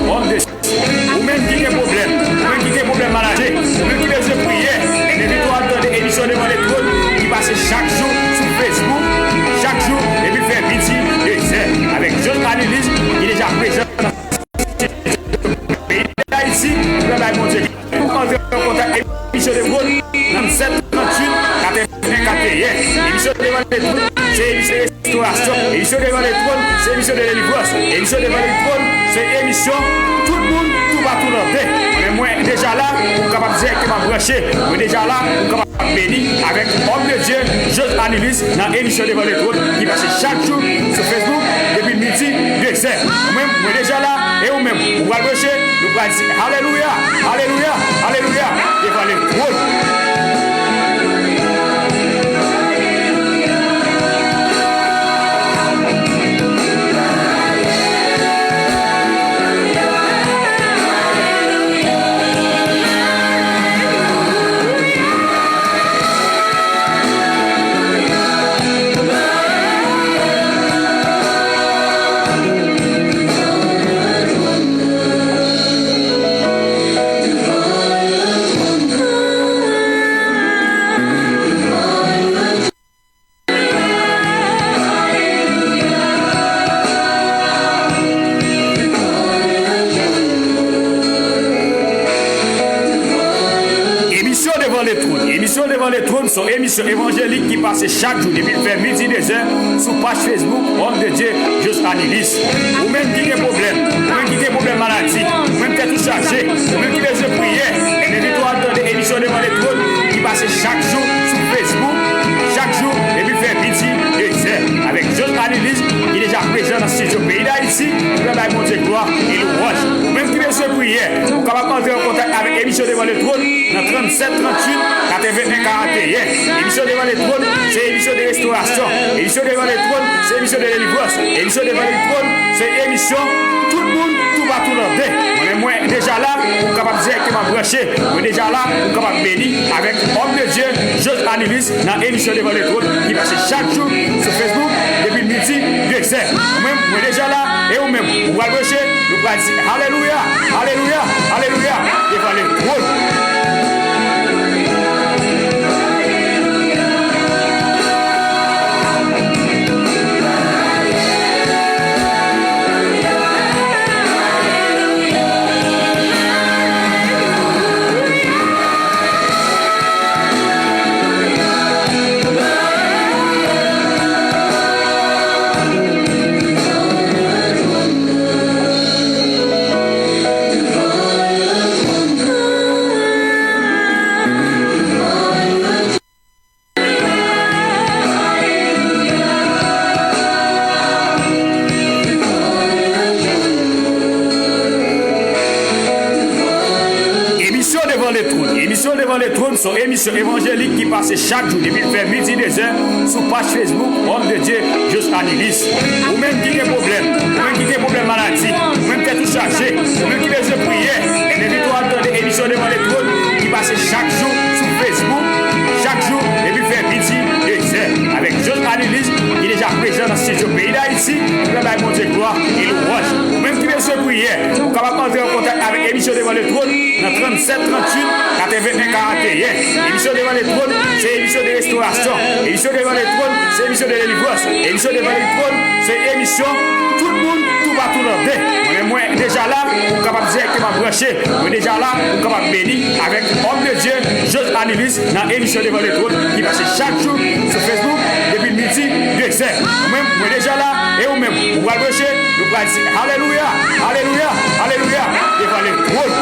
homme de ou même qui a problème, ou même qui a problème maladie, ou même qui besoin de prière, invite-toi à attendre l'émission devant les trônes qui passe chaque jour sur Facebook, chaque jour, et puis faire midi, 2 heures, avec John Annelise, qui est déjà présent dans le pays d'Haïti, mon Dieu, pour entrer en contact avec l'émission de trônes, 97 38 81 émission devant les trônes, c'est émission de restauration, émission devant les trônes, c'est émission de délivrance, émission devant les trônes, c'est émission tout le monde, tout va tout l'ordre. Mais moi déjà là, pour capable de dire que m'a branché, moi déjà là, pour capable de bénir avec homme de Dieu, Jos Annelise, dans l'émission devant les trônes, qui passe chaque jour sur Facebook, depuis midi, 2 heures. Moi déjà là, et vous-même, vous allez brancher, nous allons dire Alléluia, Alléluia, Alléluia, devant les trônes. Émission devant les trônes sont émissions évangéliques qui passent chaque jour depuis faire midi 2 heures sur page Facebook homme de Dieu Jos Annelise. Ou même qui a problème, ou même qui a problème maladie, ou même qui est tout chargé, ou même qui a besoin de prière, invite-toi à attendre l'émission devant les trônes qui passent chaque jour sur Facebook, chaque jour depuis faire midi 2 heures avec Jos Annelise qui est déjà présent dans ce studio pays d'Haïti, qui va mon Dieu gloire et louange. Ou même qui a besoin de prière, vous pouvez entrer en contact avec l'émission devant les trônes dans 37 38 81 41. Émission devant les trônes, c'est émission de restauration. Émission devant les trônes, c'est émission de délivrance. Émission devant les trônes, c'est émission tout le monde, tout va tout l'ordre. Moi déjà là, pour capable de dire que m'a branché. Moi déjà là, pour capable de bénir avec homme de Dieu, Jos Annelise, dans l'émission devant les trônes, qui passe chaque jour sur Facebook depuis midi 2 heures. Moi déjà là, et vous-même, vous allez brancher, nous allons dire Alléluia, Alléluia, Alléluia, devant les trônes. Émission devant les trônes sont émissions évangéliques qui passent chaque jour depuis faire midi 2 heures sur page Facebook homme de Dieu Jos Annelise. Ou même qui a problème, ou même qui a problème maladie, ou même qui est tout chargé, ou même qui a besoin de prière, invite-toi à attendre l'émission devant les trônes qui passe chaque jour sur Facebook, chaque jour depuis faire midi 2 heures avec Jos Annelise qui est déjà présent dans ce studio pays d'Haïti, qui va mon Dieu gloire et louange. Ou même qui a besoin de prière, vous pouvez entrer en contact avec l'émission devant les trônes dans 37 38 81 41. Émission devant les trônes, c'est émission de restauration. Émission devant les trônes, c'est émission de délivrance. Émission devant les trônes, c'est émission tout le monde, tout va tout l'ordre. Moi déjà là, pour capable de dire que m'a branché. Moi déjà là, pour capable de bénir avec homme de Dieu, Jos Annelise, dans l'émission devant les trônes qui passe chaque jour sur Facebook depuis midi 2 heures. Moi déjà là, et vous-même, vous allez brancher, nous allons dire Alléluia, Alléluia, Alléluia, devant les trônes.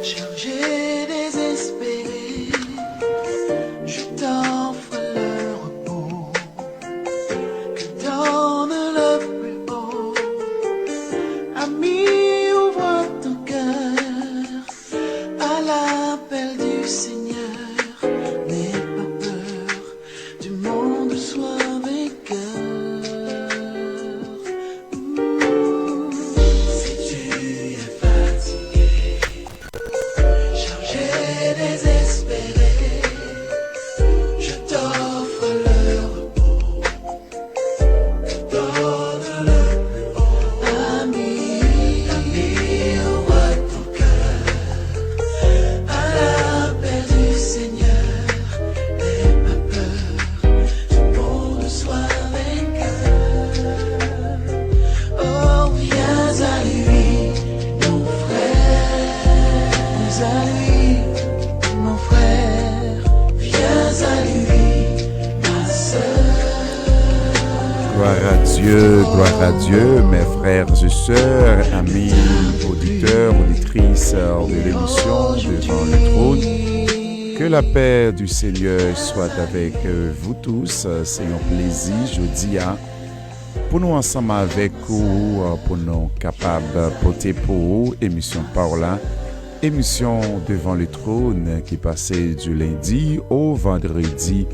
Chargé, désespéré, je t'offre le repos que donne le plus haut. Ami, ouvre ton cœur à l'appel du Seigneur. N'aie pas peur, du monde sois vainqueur. Si tu es fatigué, chargé, désespéré, je t'offre le repos, donne le plus haut. Ami, ouvre ton cœur à l'appel du Seigneur. N'aie pas peur, du monde sois vainqueur. Oh, viens à lui, mon frère, viens à lui, mon frère, viens à lui, ma sœur. Gloire à Dieu, mes frères et sœurs, amis, auditeurs, auditrices de l'émission Devant le trône. Que la paix du Seigneur soit avec vous tous. C'est un plaisir, je dis, pour nous ensemble avec vous, pour nous capables de porter pour vous, émission par là, émission Devant le trône qui passait du lundi au vendredi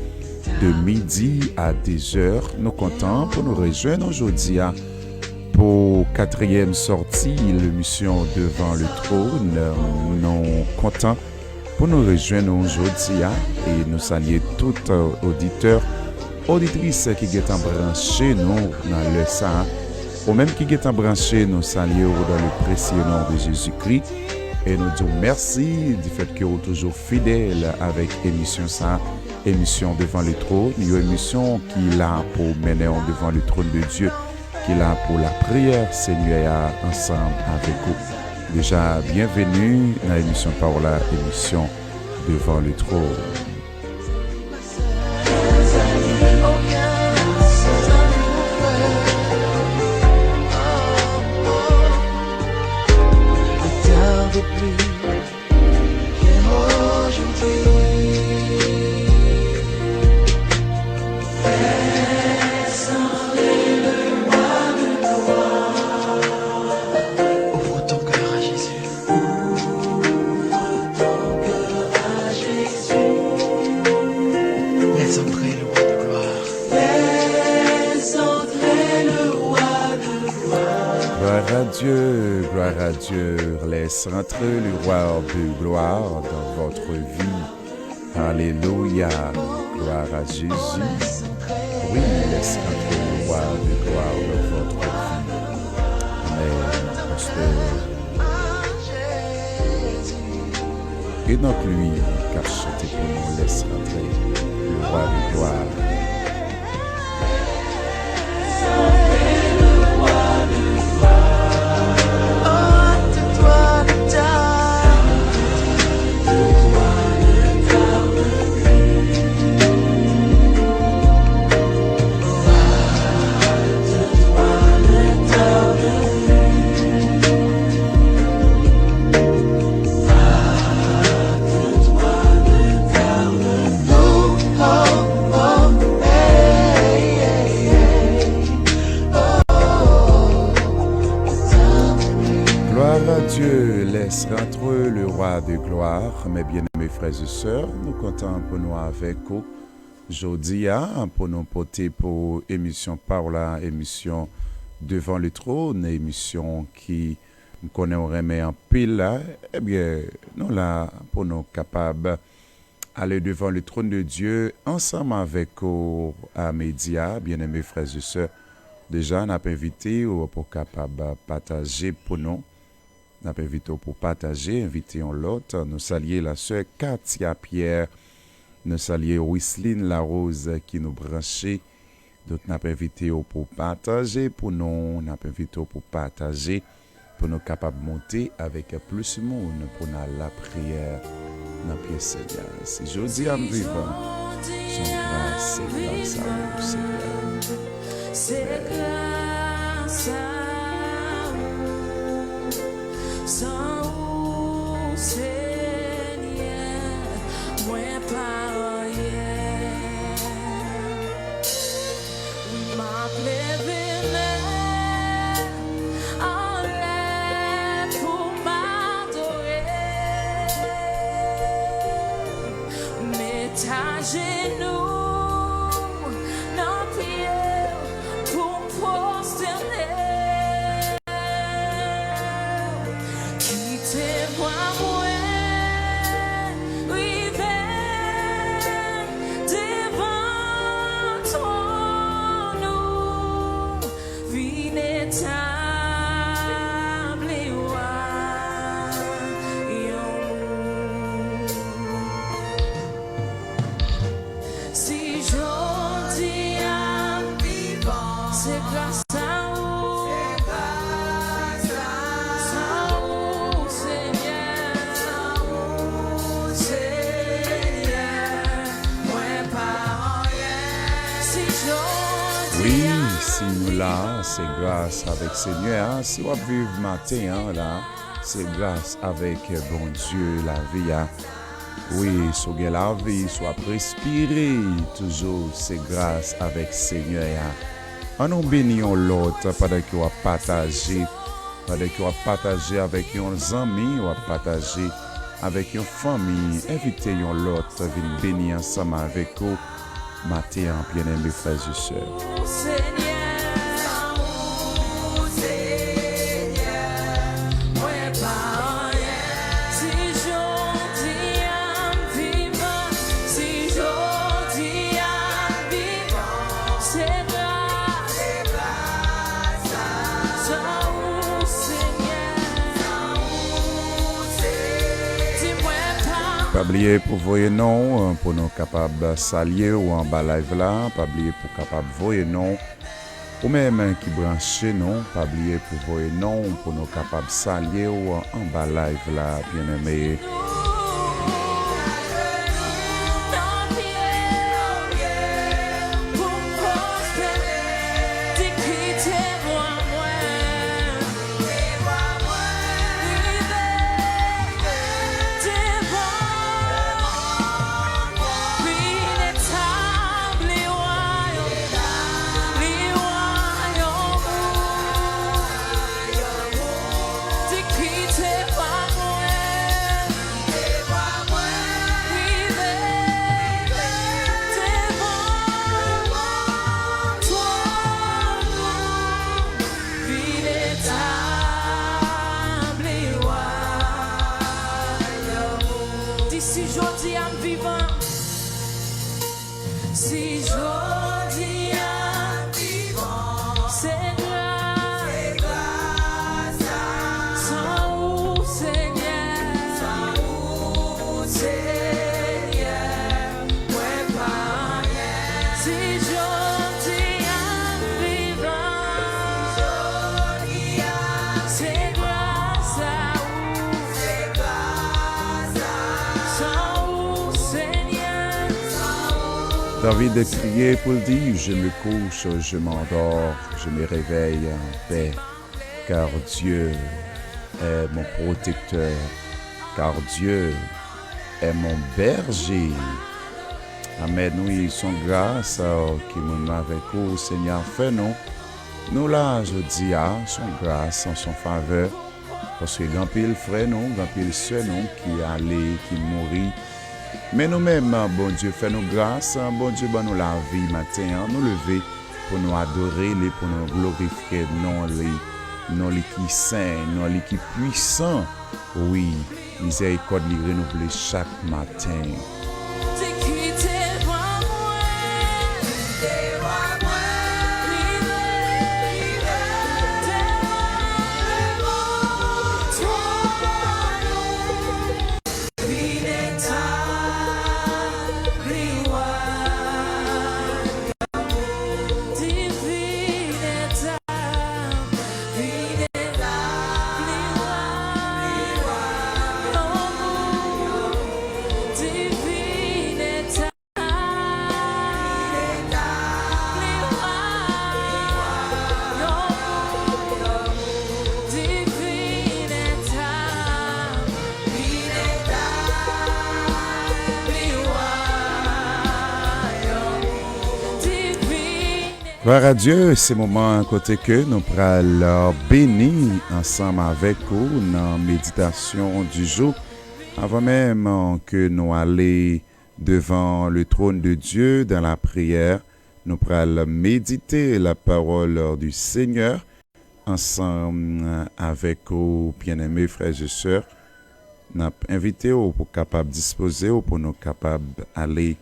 de midi à 10h. Nous comptons pour nous rejoindre aujourd'hui pour quatrième sortie, l'émission Devant le trône. Nous comptons pour nous rejoindre aujourd'hui et nous saluer tout auditeur, auditrice qui est branché nous dans le sang, ou même qui est branché nous saluer dans le précieux nom de Jésus-Christ. Et nous disons merci du fait que vous êtes toujours fidèles avec l'émission ça, émission Devant le trône, une émission qui est là pour mener devant le trône de Dieu, qui est là pour la prière Seigneur ensemble avec vous. Déjà, bienvenue dans l'émission par la émission Devant le trône. Ne tarde plus, viens aujourd'hui. Fais sonner le roi de gloire. Ouvre ton cœur à Jésus. Ouvre ton cœur à Jésus. Laisse entrer le roi de gloire. Laisse entrer le roi de gloire. Gloire à Dieu, laisse rentrer le roi de gloire dans votre vie. Alléluia, gloire à Jésus. Oui, laisse rentrer le roi de gloire dans votre vie. Amen, pasteur. Et donc lui, car chanter pour nous, laisse rentrer le roi de gloire. Dieu laisse rentrer le roi de gloire. Mes bien-aimés frères et sœurs, nous comptons pour nous avec vous aujourd'hui pour nous porter pour émission par la émission Devant le trône, émission qui nous connaît remet en pile là. Eh bien, nous là pour nous capables aller devant le trône de Dieu ensemble avec vous à médias, bien-aimés frères et sœurs. Déjà, on a invité pour capable partager pour nous. Nous avons invité pour partager, invité l'autre. Nous saluons la sœur Katia Pierre. Nous saluons Wisline Larose qui nous branchait. Donc, nous avons invité pour partager pour nous. Nous avons invité pour partager pour nous capables de monter avec plus de monde pour la prière dans la pièce Seigneur. Si je dis à me vivre, son grâce et grâce à vous, Seigneur. C'est grâce à vous, sans vous, c'est à genoux, non prière pour prosterner. Quittez-moi, moi, oui, devant toi, nous, véritable royaume. Si j'en dis à vivant, c'est grâce à vous, Oui, si nous là, c'est grâce avec Seigneur. Si on vive matin là, c'est grâce avec bon Dieu la vie. Oui, soit la vie, soit respirer, toujours c'est grâce avec Seigneur. On nous bénissons l'autre pendant qu'on va partager, avec nos amis, on va partager avec une famille, inviter l'autre, venir bénir ensemble avec vous. Matin, bien-aimés frères et sœurs. Pas oublier pour voyer non, pour nous capables s'allier ou en bas live là, pas oublier pour capable voyer non, ou même qui branche non, pas oublier pour voyer non, pour nous capables s'allier ou en bas live là, bien aimé. David a crié pour dire, je me couche, je m'endors, je me réveille en paix, car Dieu est mon protecteur, car Dieu est mon berger. Amen, nous sommes grâce qui nous avec vous, Seigneur, fais-nous. Nous là, je dis, son grâce, en son faveur, parce que grand pile frère nous, grand pile soeur nous, qui allait, qui mourit. Mais nous-mêmes, bon Dieu, fais-nous grâce, bon Dieu, bon nous la vie matin, nous lever pour nous adorer, pour nous glorifier, non les qui saint, non les qui puissant. Oui, miséricorde les renouveler chaque matin. Gloire à Dieu, c'est moment côté que nous prenons béni ensemble avec vous dans la méditation du jour. Avant même que nous allions devant le trône de Dieu dans la prière. Nous pourrons méditer la parole du Seigneur ensemble avec vos bien-aimés frères et sœurs. Nous avons invité pour capable disposer pour nous capables aller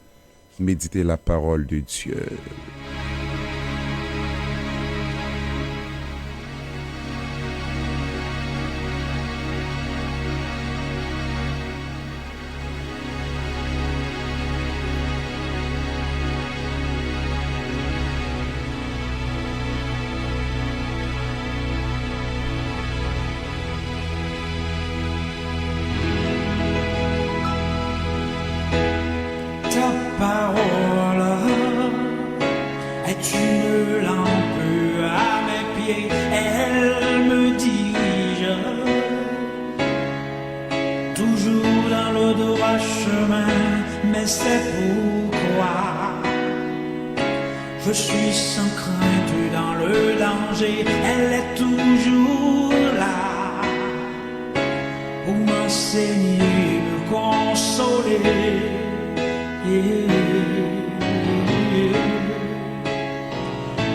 méditer la parole de Dieu. Ta parole est une lampe à mes pieds, elle me dirige toujours dans le droit chemin, mais c'est pourquoi je suis sans crainte dans le danger, elle est toujours là pour m'enseigner, me consoler.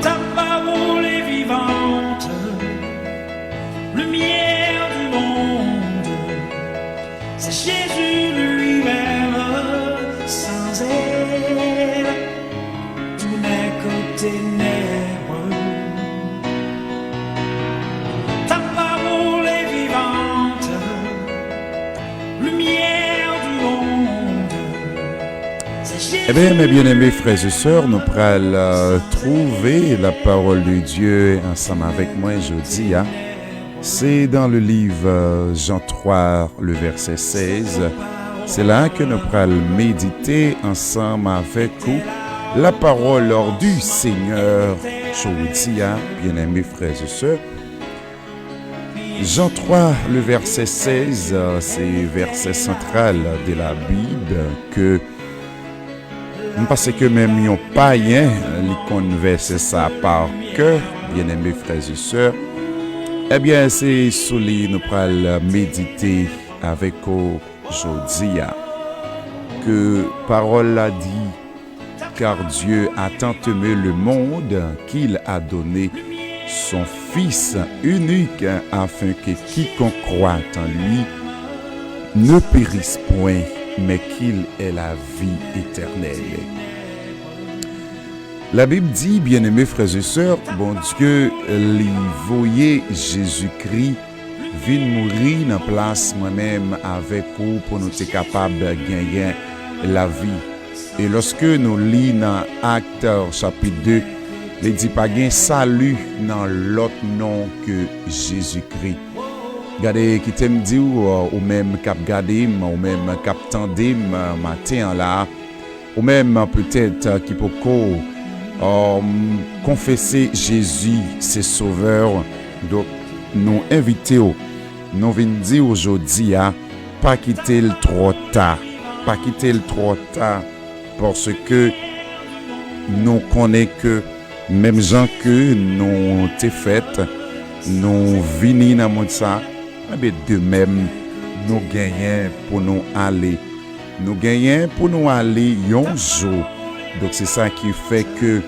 Ta parole est vivante, lumière du monde, c'est Jésus lui-même, sans elle, tout n'est que ténèbres. Ta parole est vivante, lumière du monde. Eh bien, mes bien-aimés frères et sœurs, nous pourrons trouver la parole de Dieu ensemble avec moi aujourd'hui. C'est dans le livre Jean 3, le verset 16. C'est là que nous pourrons méditer ensemble avec vous la parole du Seigneur aujourd'hui, bien-aimés frères et sœurs. Jean 3, le verset 16, c'est le verset central de la Bible que parce que même un païen, il converse ça par cœur, bien-aimés frères et sœurs. Eh bien, c'est sous lui nous pourrons méditer avec aujourd'hui que parole a dit, car Dieu a tant aimé le monde qu'il a donné son Fils unique afin que quiconque croit en lui ne périsse point, mais qu'il ait la vie éternelle. La Bible dit, bien-aimés frères et sœurs, bon Dieu, lui voyait Jésus-Christ vient mourir dans place moi-même avec vous pour nous être capables de gagner la vie. Et lorsque nous lisons dans Actes chapitre 2, il dit pas gain salut dans l'autre nom que Jésus-Christ. Regardez qui t'aime dire ou même cap garder ou même cap tendem matin là ou même peut-être qui peut confesser Jésus c'est sauveur. Donc nous invitons nous venons dire aujourd'hui pas quitter le trop tard, pas quitter le trop tard parce que nous connaissons que même gens que nous t'es fait nous venons dans monde ça. Mais de même, nous gagnons pour nous aller. Nous gagnons pour nous aller un jour. Donc c'est ça qui fait que,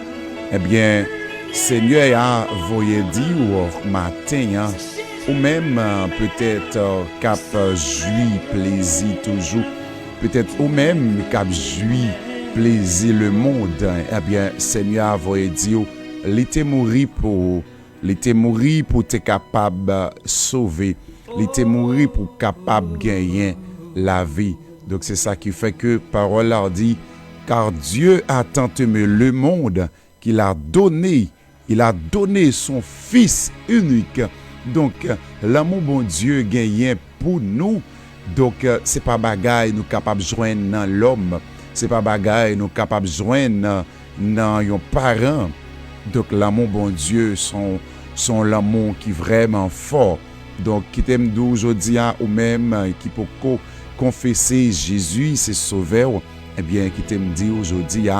eh bien, Seigneur a voulu dire au matin, ou même peut-être cap joui plaisir toujours, peut-être ou même cap joui plaisir le monde. Eh bien, Seigneur a voulu dire, il était mort pour te capable de sauver. Il était mort pour capable de gagner la vie. Donc c'est ça qui fait que parole leur dit, car Dieu a tant aimé le monde qu'il a donné son Fils unique. Donc l'amour bon Dieu gagné pour nous. Donc c'est pas bagaille nous capable de joindre dans l'homme, c'est pas bagaille nous capable de joindre dans un parent. Donc l'amour bon Dieu sont l'amour qui est vraiment fort. Donc, qui t'aime d'aujourd'hui ou même qui peut confesser Jésus, c'est sauveur, eh bien, qui t'aime dit aujourd'hui,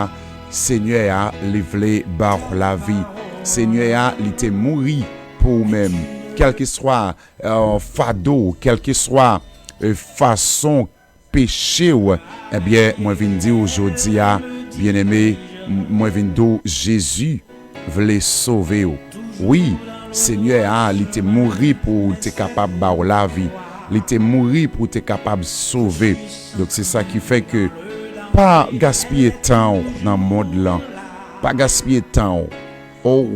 Seigneur a livré par la vie. Seigneur a été mouru pour vous-même. Quel que soit fardeau, quelle que soit façon péché ou, eh bien, moi vinn dire aujourd'hui, bien-aimé, moi vinn dire Jésus voulait sauver ou. Oui, Seigneur, il était mort pour être capable de la vie. Il était mort pour être capable de sauver. Donc c'est ça qui fait que pas gaspiller temps dans le monde là. Pas gaspiller temps. Oh,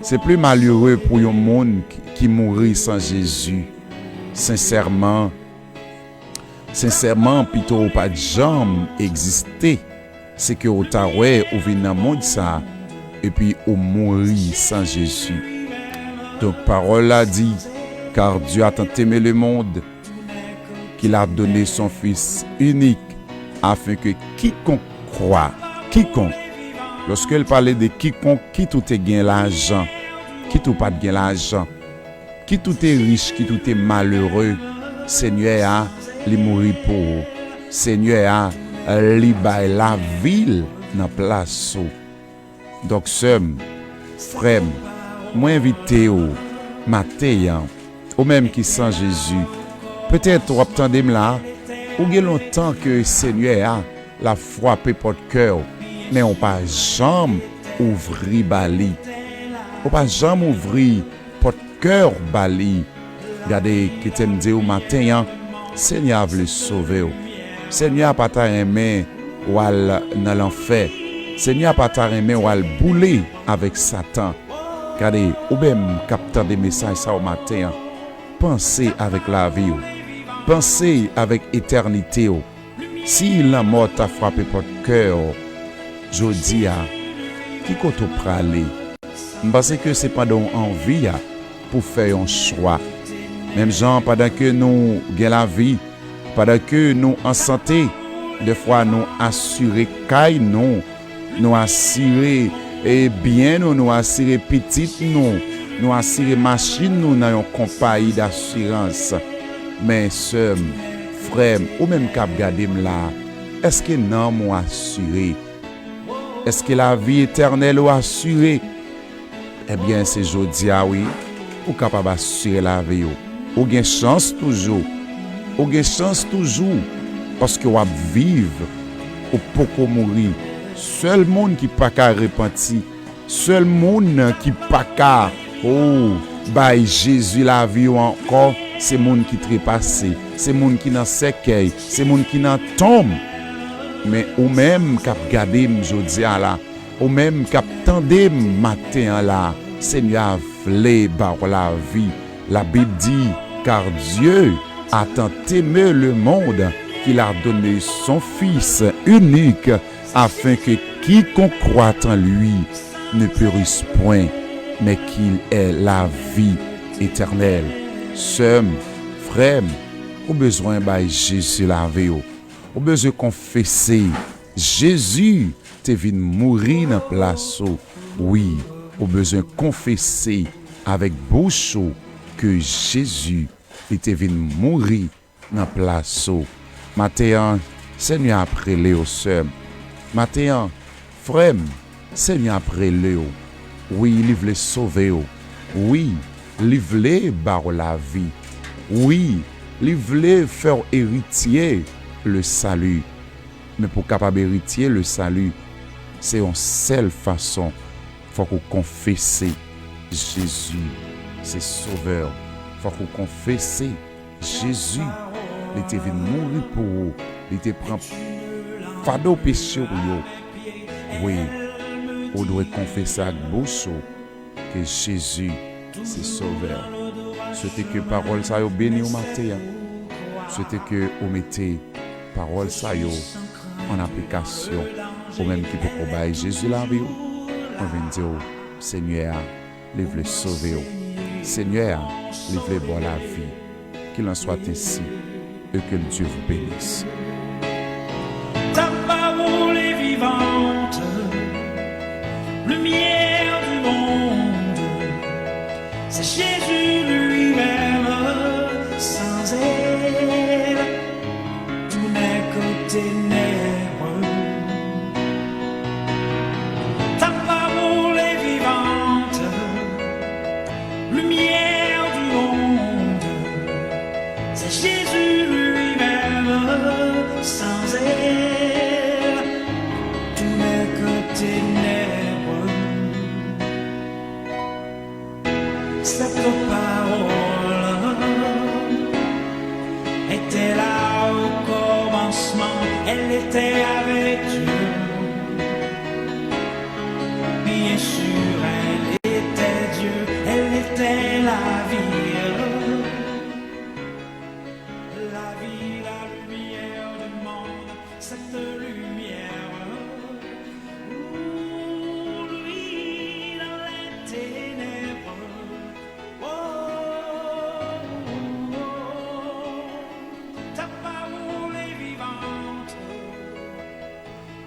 c'est plus malheureux pour un monde qui mourit sans Jésus. Sincèrement, plutôt pas de jambe exister. C'est que au tarouet ou vient dans le monde ça et puis au mourir sans Jésus. Donc parole a dit, car Dieu a tant aimé le monde qu'il a donné son Fils unique afin que quiconque croit, lorsqu'elle parlait de quiconque, qui tout est gain l'argent, qui tout pas de gain l'argent, qui tout est riche, qui tout est malheureux, Seigneur a li mourir pour, Seigneur a li bay la ville dans place. Donc sem, frère, moi invité au matin, ou même qui sans Jésus, peut-être ou attendez là, ou gen longtemps que Seigneur a la frappé votre cœur, mais on pas jamais ouvrir bali. On pas jamais ouvrir votre cœur bali. Regardez qui t'aime dire au matin, Seigneur veut sauver. Seigneur pas ta aimé ou al dans l'enfer. Seigneur pas ta aimé ou al bouler avec Satan. Regardez, ou même captant des messages ça au matin. Pensez avec la vie. Pensez avec éternité. Si la mort t'a frappé votre cœur, je dis qui compte praler. Parce que c'est pas donc envie pour faire un choix. Même gens pendant que nous gagnons la vie, pendant que nous en santé, des fois nous assurer caille nous assurer et bien nous assurer petite nous assurer machine nous dans une compagnie d'assurance. Mais sœur, frère, ou même cap garder là, est-ce que non m'ont assuré? Est-ce que la vie éternelle ou assurée? Eh bien, c'est jodi oui, ou capable assurer la vie ou gain chance toujours. Ou gain chance toujours parce que ou vivre ou poko mourir. Seul monde qui pas ka repenti, seul monde qui pas ka bay Jésus la vie ou encore, c'est monde qui trépassé, c'est monde qui dans cercueil, c'est monde qui dans tombe. Mais ou même cap garder jodi là, ou même cap tendé matin là, Seigneur vle bar la vie. La Bible dit car Dieu a tant aimé le monde qu'il a donné son Fils unique afin que quiconque croit en lui ne périsse point, mais qu'il ait la vie éternelle. Sœur, frère, au besoin de Jésus la vie, au besoin de confesser Jésus te venu mourir dans place. Oui, au besoin de confesser avec bouche que Jésus était venu mourir dans place. Matin, Seigneur après les sœurs. Matin, frère, Seigneur après les. Oui, il veut sauver. Oui, il veut barrer la vie. Oui, il veut faire héritier le salut. Mais pour capable héritier le salut, c'est en seule façon. Il faut qu'on confesse Jésus, c'est sauveur. Il faut qu'on confesse Jésus. Il était venu mourir pour vous. Il était prend fardeau péché pour vous. Oui, on doit confesser avec bouche que Jésus, c'est sauveur. Souhaitez que parole ça yo béni au matin. Souhaitez que vous mettez parole ça yo en application. Ou même qui peut obéir Jésus la vie. On vient dire Seigneur, il veut sauver. Seigneur, il veut boire la vie. Qu'il en soit ainsi et que Dieu vous bénisse. Ta parole est vivante, lumière du monde. C'est Jésus lui-même, sans elle, tout n'est que ténèbres. Ta parole est vivante, lumière du monde. C'est Jésus lui-même. elle était avec Dieu. Bien sûr, elle était Dieu, elle était la vie, la lumière du monde, cette lumière. Où lui dans les ténèbres. Oh, oh, oh, ta parole est vivante,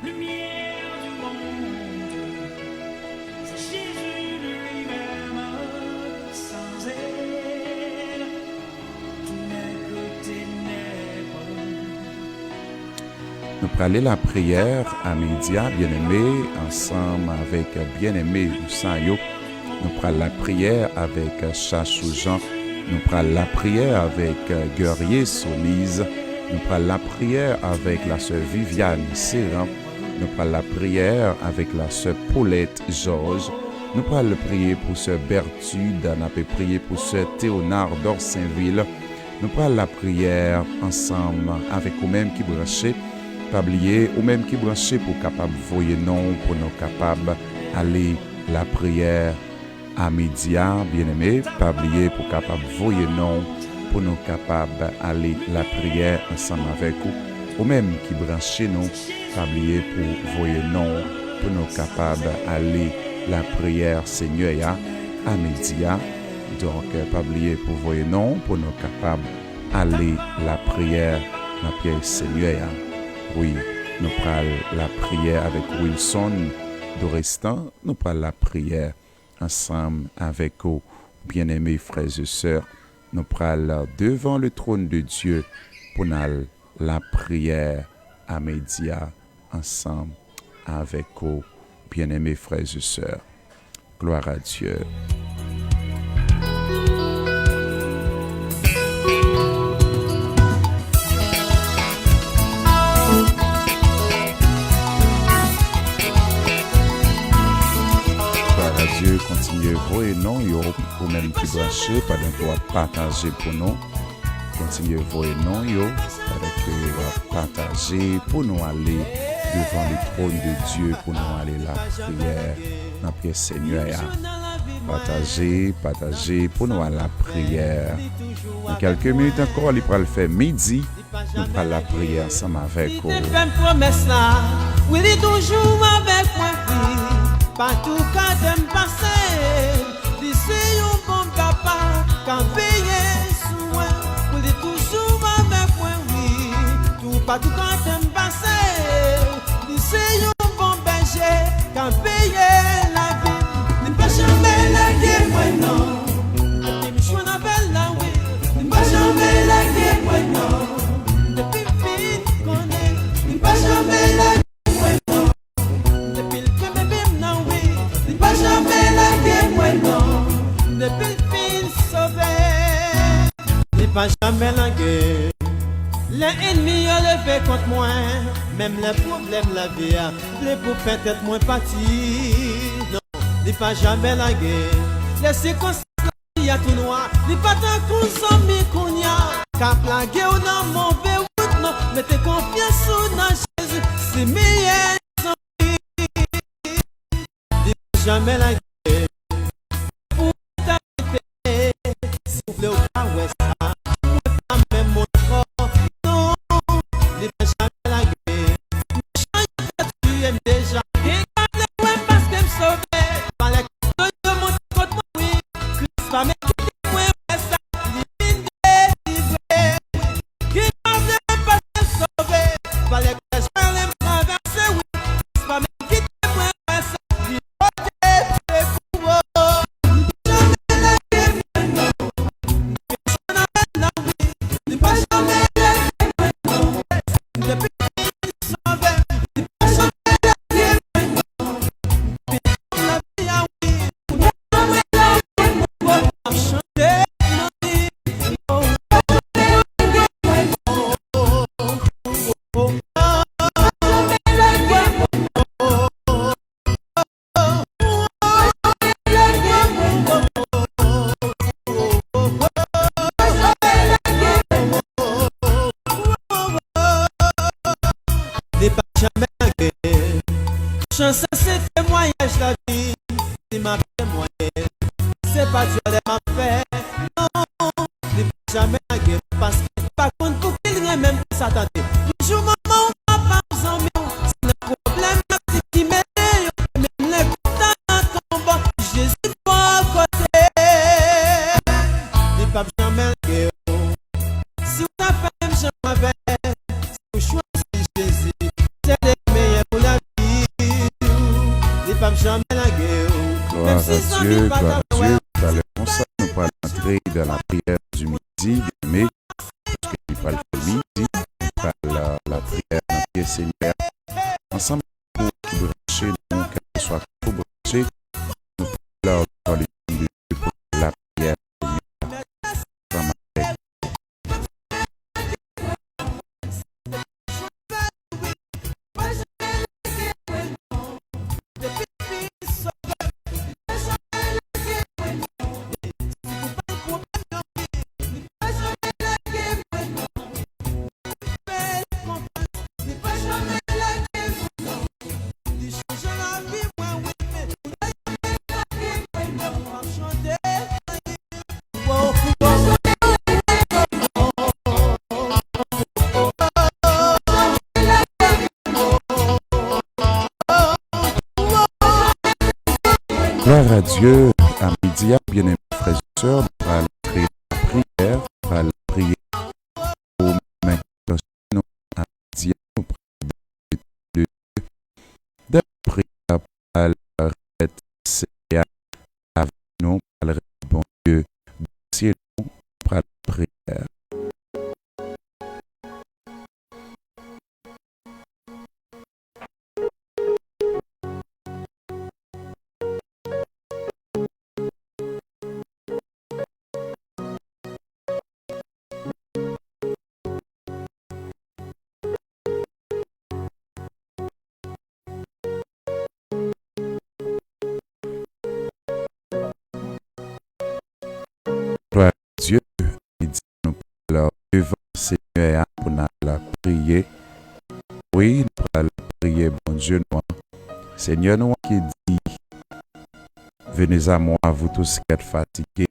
lumière du monde. C'est Jésus lui-même, sans elle, tout n'est que ténèbres. Nous prenons la prière à média, bien-aimé, ensemble avec bien-aimé Usayo. Nous prenons la prière avec Chachou Jean. Nous prenons la prière avec Guerrier Somise. Nous prenons la prière avec la sœur Viviane Serran. Nous prenons la prière avec la sœur Paulette Georges. Nous prenons la prière pour sœur Berthude. Nous avons prié pour sœur Théonard d'Orsainville. Nous prenons la prière ensemble avec vous-même qui branchez. Pas oublier, ou même qui branchez pour capable voyer non, pour nous capables aller la prière à média, bien-aimé. Pas oublier pour capable voyer non, pour nous capables aller la prière ensemble avec vous. Ou même qui branchez nous, pas oublier pour voyer non, pour nous capables aller la prière Seigneur à média. Donc, pas oublier pour voyer non, pour nous capables aller la prière la pièce Seigneur. Oui, nous prenons la prière avec Wilson Dorestan. Nous prenons la prière ensemble avec vous, bien-aimés frères et sœurs. Nous prenons devant le trône de Dieu pour nous la prière à média ensemble avec vous, bien-aimés frères et sœurs. Gloire à Dieu. Dieu continue vous et non, ou même qui branché, pendant que vous partager pour nous. Continue vous et non, pendant que vous partager pour nous aller devant le trône de Dieu, pour nous aller la prière, la prière Seigneur. Partagez pour nous aller la prière. Dans quelques minutes encore, il va le faire midi. Nous allons la prière ensemble avec vous. Il fait une promesse là, oui, il est toujours avec moi. Partout quand j'aime passer, d'ici un bon papa, quand payer soin, il est toujours avec moi, oui. Tout partout quand j'aime passer, d'ici un bon berger, quand payer la vie, n'est pas jamais la guerre, moi non. Depuis je m'en appelle là, oui, n'est pas jamais la guerre, moi non. Depuis vite qu'on est, n'est pas jamais la guerre. Depuis le fin sauvé, n'est pas jamais la guerre. Les ennemis ont levé contre moi, même les problèmes la vie, les pour peut-être moins parti. Non, n'est pas jamais la guerre. Les circonstances, il y a tout noir, n'est pas tant qu'on s'en met qu'on y a. Car la guerre ou non, mauvais route, non, mettez confiance dans Jésus, c'est meilleur. N'est pas jamais la guerre. Souffle au pas ouest, moi même mon corps, non, n'est pas jamais la guerre. Tu aimes déjà, et quand le ouais parce qu'elle me sauve, par les coups de mon côté, oui, Christ va me quitter, moi, ça, divine délivrée. Qui m'a fait parce qu'elle me sauve, par les coups de je vais me traverser, oui, Christ va me quitter, moi, ça, divine délivrée. à Dieu, gloire à Dieu. Tout à l'heure, comme ça, nous allons entrer dans la prière du midi, bien aimé, parce qu'il va le faire midi, nous allons la prière dans le Seigneur. Ensemble, pour qui brancher, nous, qu'elle soit trop branchée, nous allons dans le nom de Dieu pour la prière du Seigneur. Ensemble avec gloire à Dieu, à midi, bien-aimés frères et sœurs, nous allons entrer en prière, nous allons prier au même nous à midi, nous prions de Dieu, de prière pour le remettre Seigneur avec nous, pour le remettre bon Dieu, merci nous pour la prière. Gloire à Dieu, il dit nous parlons devant Seigneur pour nous la prier. Oui, nous allons prier, bon Dieu, nous. Seigneur, nous qui dit, venez à moi, vous tous qui êtes fatigués.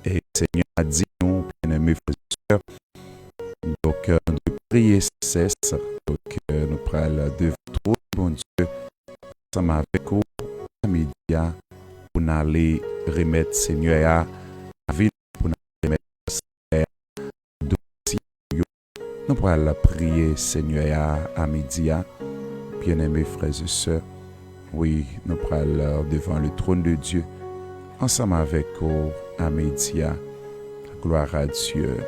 Et Seigneur a dit, nous, bien-aimés frères et sœurs, donc de prier cesse. Donc nous parlons devant vous, bon Dieu, ensemble avec vous, à midi, pour nous aller remettre Seigneur à vie. Nous pourrons prier, Seigneur, à midi, bien-aimés frères et sœurs. Oui, nous pourrons devant le trône de Dieu, ensemble avec vous, à midi. Gloire à Dieu.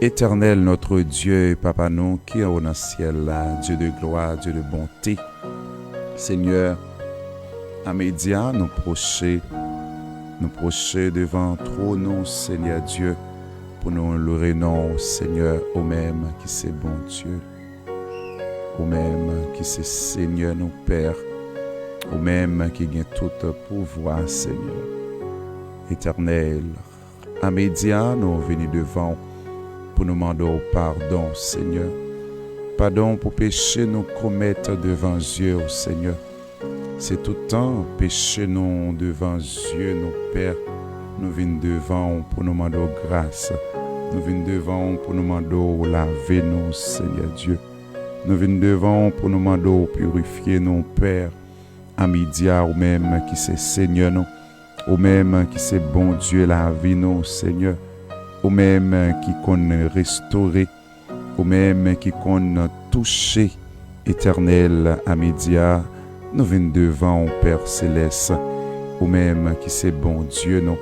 Éternel, notre Dieu et Papa, nous qui est au ciel, Dieu de gloire, Dieu de bonté. Seigneur, à midi, nous procher devant trône, Seigneur Dieu, pour nous louer, non, Seigneur, au même qui c'est bon Dieu, au même qui c'est Seigneur, nos Pères, au même qui gagne tout pouvoir, Seigneur. Éternel, à midi, nous venons devant pour nous demander pardon, Seigneur. Pardon pour péché nous commettre devant Dieu, Seigneur. C'est tout le temps péché nous devant Dieu, nos Pères. Nous venons devant pour nous demander grâce. Nous venons devant pour nous demander laver nous, Seigneur Dieu. Nous venons devant pour nous demander purifier nos Pères. À midi, ou même qui c'est Seigneur nous. Ou même qui c'est bon Dieu la vie nous, Seigneur. Ou même qui qu'on restaurer. Ou même qui qu'on toucher. Éternel, à midi, nous venons devant Père Céleste. Ou même qui c'est bon Dieu nous.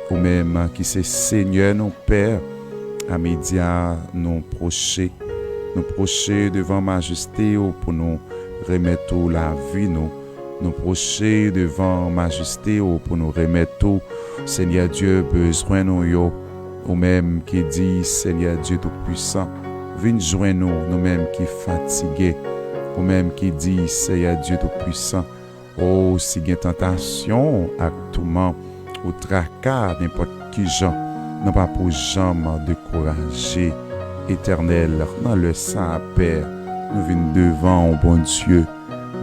Ou même qui c'est Seigneur, nos Pères, à midi, nous procher devant majesté pour nous remettre la vie, nous procher devant majesté pour nous remettre, Seigneur Dieu, besoin nous, ou même qui dit, Seigneur Dieu Tout-Puissant, viens joindre nous-mêmes qui fatigués, ou même qui dit, Seigneur Dieu Tout-Puissant, oh, si il y a tentation, actuellement, ou tracas, n'importe qui gens, non pas pour jamais décourager, Éternel, dans le sang, Père, nous venons devant, bon Dieu,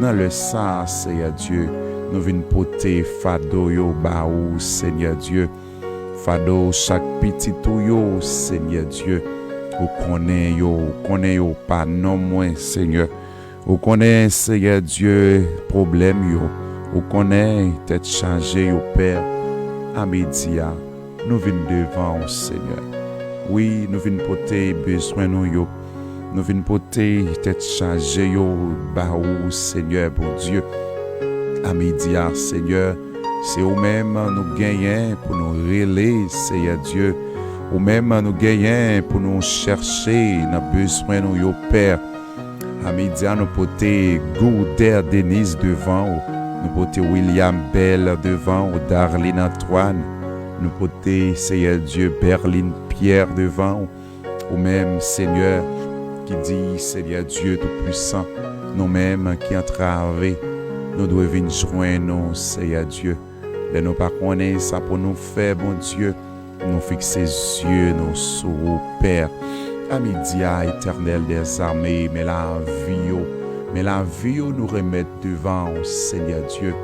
dans le sang, Seigneur Dieu, nous venons porter fado yo baou, Seigneur Dieu, fado chaque petit yo, Seigneur Dieu, ou connaît yo pas non moins, Seigneur, ou connaît, Seigneur Dieu, problème yo, ou connaît tête chargée yo, Père. À midi, nous venons devant, Seigneur. Oui, nous venons porter besoin nous, nous venons porter tête chargée, Seigneur, bon Dieu. à midi, Seigneur, c'est ou même nous gagnons pour nous relayer, Seigneur Dieu. Ou même nous gagnons pour nous chercher, nos besoins, nous, Père. À midi, nous porter Gourder Denise devant, nous porter William Bell devant, Darlene Antoine, nous porter, Seigneur Dieu, Berline Pierre devant, ou même, Seigneur, qui dit, Seigneur Dieu Tout-Puissant, nous-mêmes qui entravés, nous devons venir joindre nous, Seigneur Dieu. Et nous pas connaître ça pour nous faire, bon Dieu, nous fixer les yeux, nous sur au Père. À midi, éternel des armées, mais la vie, nous remettre devant, Seigneur Dieu.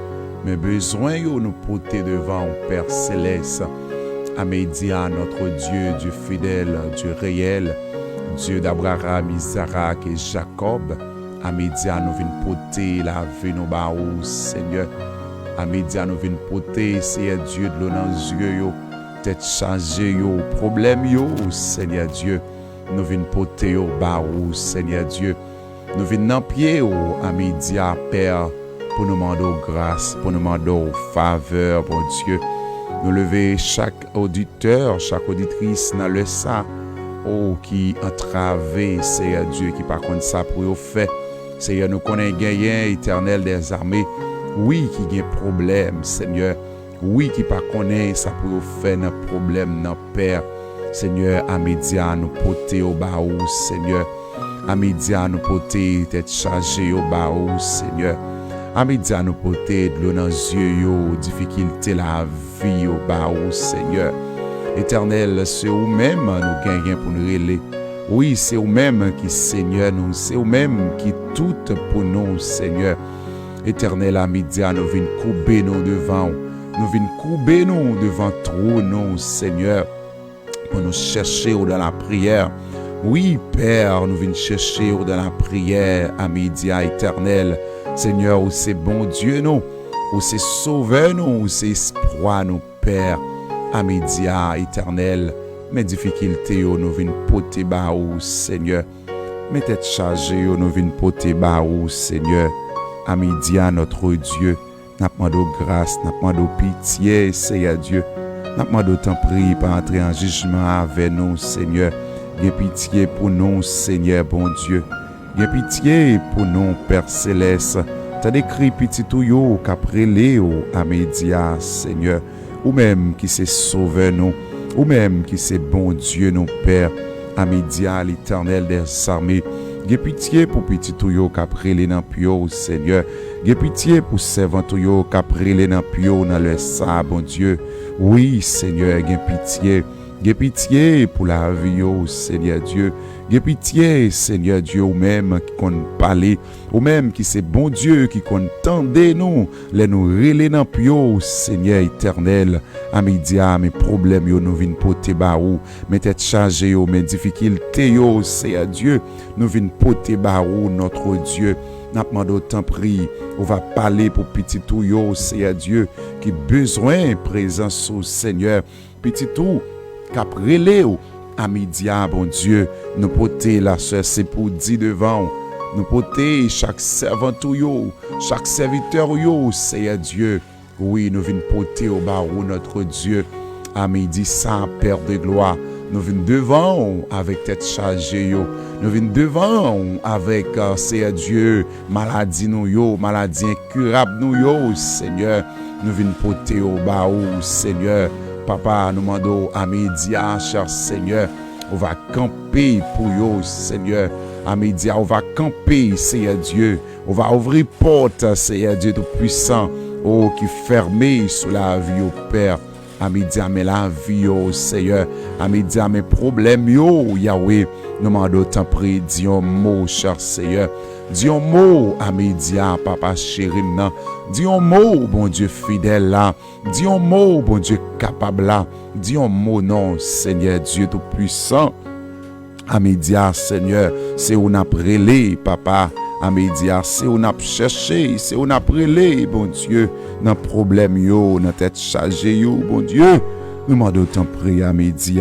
Mes besoins, nous porter devant, Père Céleste. À midi, notre Dieu, Dieu fidèle, Dieu réel, Dieu d'Abraham, Isaac et Jacob. À midi, nous venons porter la vie, nous baou, Seigneur. À midi, nous venons porter, Seigneur Dieu, de l'eau dans les yeux, tête chargée, problème, Seigneur Dieu. Nous venons porter au baou, Seigneur Dieu. Nous venons dans pied, à midi, Père, pour nous demander grâce, pour nous demander faveur, bon Dieu. Nous lever chaque auditeur, chaque auditrice dans le sang, qui entravé, Seigneur Dieu, qui par contre ça pour faire. Seigneur, nous connaissons gagné éternel des armées. Oui, qui a un problème, Seigneur. Oui, qui pas connaît ça pour faire un problème, non, Père. Seigneur, à midi, nous porter au baou, Seigneur. À midi, nous porter tête chargée au baou, Seigneur. À midi, nous porter de l'eau dans les yeux, difficulté la vie au baou, Seigneur. Éternel, c'est vous-même nous gagnons pour nous relayer. Oui, c'est vous-même qui, Seigneur, nous. C'est vous-même qui tout pour nous, Seigneur. Éternel, à midi, nous venons couper nous devant. Nous venons couper nous devant trop, nous, Seigneur. Pour nous chercher dans la prière. Oui, Père, nous venons chercher dans la prière à midi, éternel. Seigneur, où c'est bon Dieu, nous. Où c'est sauveur, nous. Où c'est espoir, nous, Père. À midi, éternel. Mes difficultés, nous venons porter baou, Seigneur. Mes têtes chargées, nous venons porter baou, Seigneur. À midi, notre Dieu. Nous demandons grâce, nous demandons pitié, Seigneur Dieu. Nous demandons tant prier pour entrer en jugement avec nous, Seigneur. Aie pitié pour nous, Seigneur, bon Dieu. Aie pitié pour nous, Père Céleste. T'as décrit petit touyo qu'après Léo à média, Seigneur. Ou même qui s'est sauvé nous. Ou même qui c'est bon Dieu, nos Père. À média, l'Éternel des armées. Aie pitié pour petit touyo qu'après les nampio, Seigneur. Aie pitié pour servant touyo qu'après les nampio dans le sa, bon Dieu. Oui, Seigneur, aie pitié. Aie pitié pour la vie, oh Seigneur Dieu. Aie pitié, Seigneur Dieu, ou même qui qu'on parle, ou même qui c'est bon Dieu qui qu'on tendait nous, les nous relais dans pio, Seigneur éternel. À midi, mes problèmes, yo, nous vînes porter barou, mes têtes chargées, yo, mes difficultés, yo, Seigneur Dieu, nous vînes porter barou, notre Dieu. N'a pas d'autant pris, on va parler pour petit tout, yo, Seigneur Dieu, qui besoin présence au Seigneur. Petit tout, qu'après Léo, à midi, bon Dieu, nous porter la soeur, c'est pour dire devant, nous porter chaque servant yo, chaque serviteur yo, Seigneur Dieu. Oui, nous venons porter au barreau notre Dieu, à midi, sans Père de gloire. Nous venons devant avec tête chargée, yo. Nous venons devant avec, Seigneur Dieu, maladie nous yo, maladie incurable nous yo, Seigneur. Nous venons porter au barreau, Seigneur. Papa, nous demandons à midi, cher Seigneur, on va camper pour vous, Seigneur. À midi, on va camper, Seigneur Dieu. On va ouvrir porte, Seigneur Dieu Tout-Puissant, oh, qui fermé sur la vie, au Père. À midi, mais la vie, oh, Seigneur. À midi, mes problèmes, yo, Yahweh. Nous demandons tant prier, dis un mot, cher Seigneur. Dis un mot à midi, papa chéri, non. Dis un mot, bon Dieu fidèle là. Dis un mot, bon Dieu capable là. Dis un mot, non, Seigneur Dieu Tout-Puissant. À midi, Seigneur, c'est où on a prélé, papa. À midi, c'est où on a cherché, c'est où on a prélé, bon Dieu. Dans problème, yo, dans tête chargée, yo, bon Dieu. Nous demandons tant prier à midi,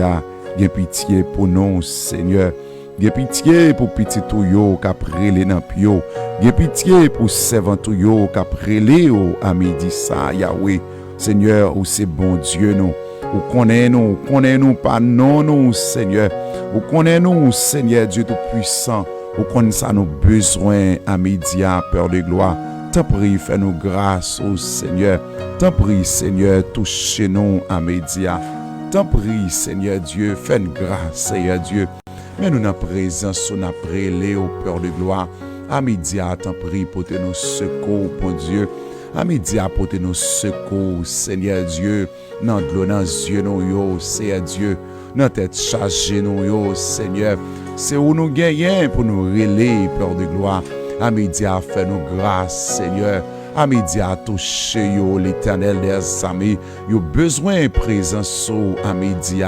bien pitié pour nous, Seigneur. Gen pitié pour petit tout yo k'ap rele nan pyo. Gen pitié pour servant tout yo k'ap rele yo à midi ça Yahweh. Seigneur, ou c'est bon Dieu nous. Ou connaît nous pas non nous Seigneur. Ou connaît nous Seigneur Dieu tout puissant. Ou connaît ça nos besoins à midi à Père de gloire. T'en prie, fais-nous grâce au Seigneur. T'en prie, Seigneur, touchez-nous à midi. T'en prie, Seigneur Dieu, fais-nous grâce, Seigneur Dieu. Mais nous, dans la présence, nous avons au Père de gloire. À midi, t'en prie, portez-nous secours, bon Dieu. À midi, portez-nous secours, Seigneur Dieu. Dans l'eau, dans les yeux, nous, Seigneur Dieu. Dans tête chargée, nous, Seigneur. C'est où nous gagnons pour nous relayer, Père de gloire. À midi, fais-nous grâce, Seigneur. À midi, toucher l'Éternel des armées. Yo besoin de présence à midi.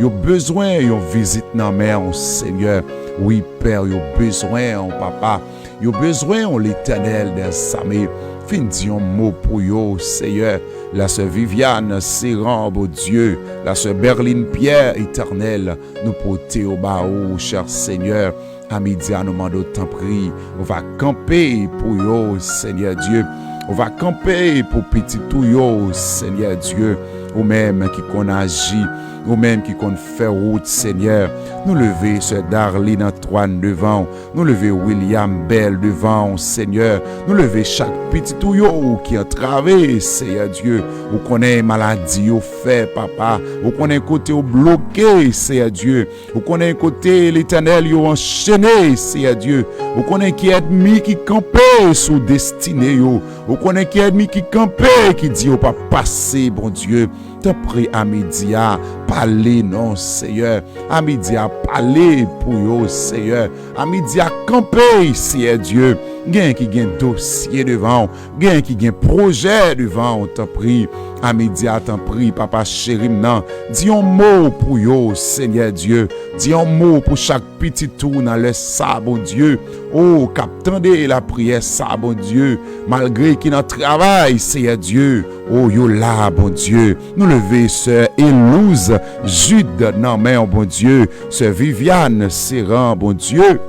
Yo besoin de visite dans mer, Seigneur. Oui, Père, yo besoin, Papa. Yo besoin de l'Éternel des armées. Fin di un mot pour yo, Seigneur. La sœur Viviane, Séran, beau Dieu. La sœur Berline Pierre, éternelle. Nous porter au bas, cher Seigneur. À midi, nous demandons tant prie. On va camper pour yo, Seigneur Dieu. On va camper pour petit tout yo, Seigneur Dieu. Ou même qui qu'on agit, ou même qui qu'on fait route, Seigneur. Nous lever ce Darlene Antoine devant. Nous lever William Bell devant, Seigneur. Nous lever chaque petit tout yo qui a travaillé, Seigneur Dieu. Ou connaît maladie au fait, Papa. Ou connaît côté au bloqué, Seigneur Dieu. Ou connaît côté l'Éternel yo enchaîné, Seigneur Dieu. Ou connaît qui ennemi qui campait sous destinée yo. Ou connaît qui ennemi qui campait qui dit au pas passer, bon Dieu. Te prie à midi à parler, non, Seigneur. À midi à parler pour yo, Seigneur. À midi à camper, Seigneur Dieu. Gen qui gen dossier devant, gen qui gen projet devant, on te prie. À midi à t'en prie, Papa chéri, non. Dis un mot pour yo, Seigneur Dieu. Dis un mot pour chaque petit tour dans le ça, bon Dieu. Oh, qu'attendez la prière, ça, bon Dieu. Malgré qu'il en travaille, Seigneur Dieu. Oh, yo là, bon Dieu. Nous lever, sœur Élouse, Jude, non, mais, bon Dieu. Sœur Viviane, Séran, bon Dieu.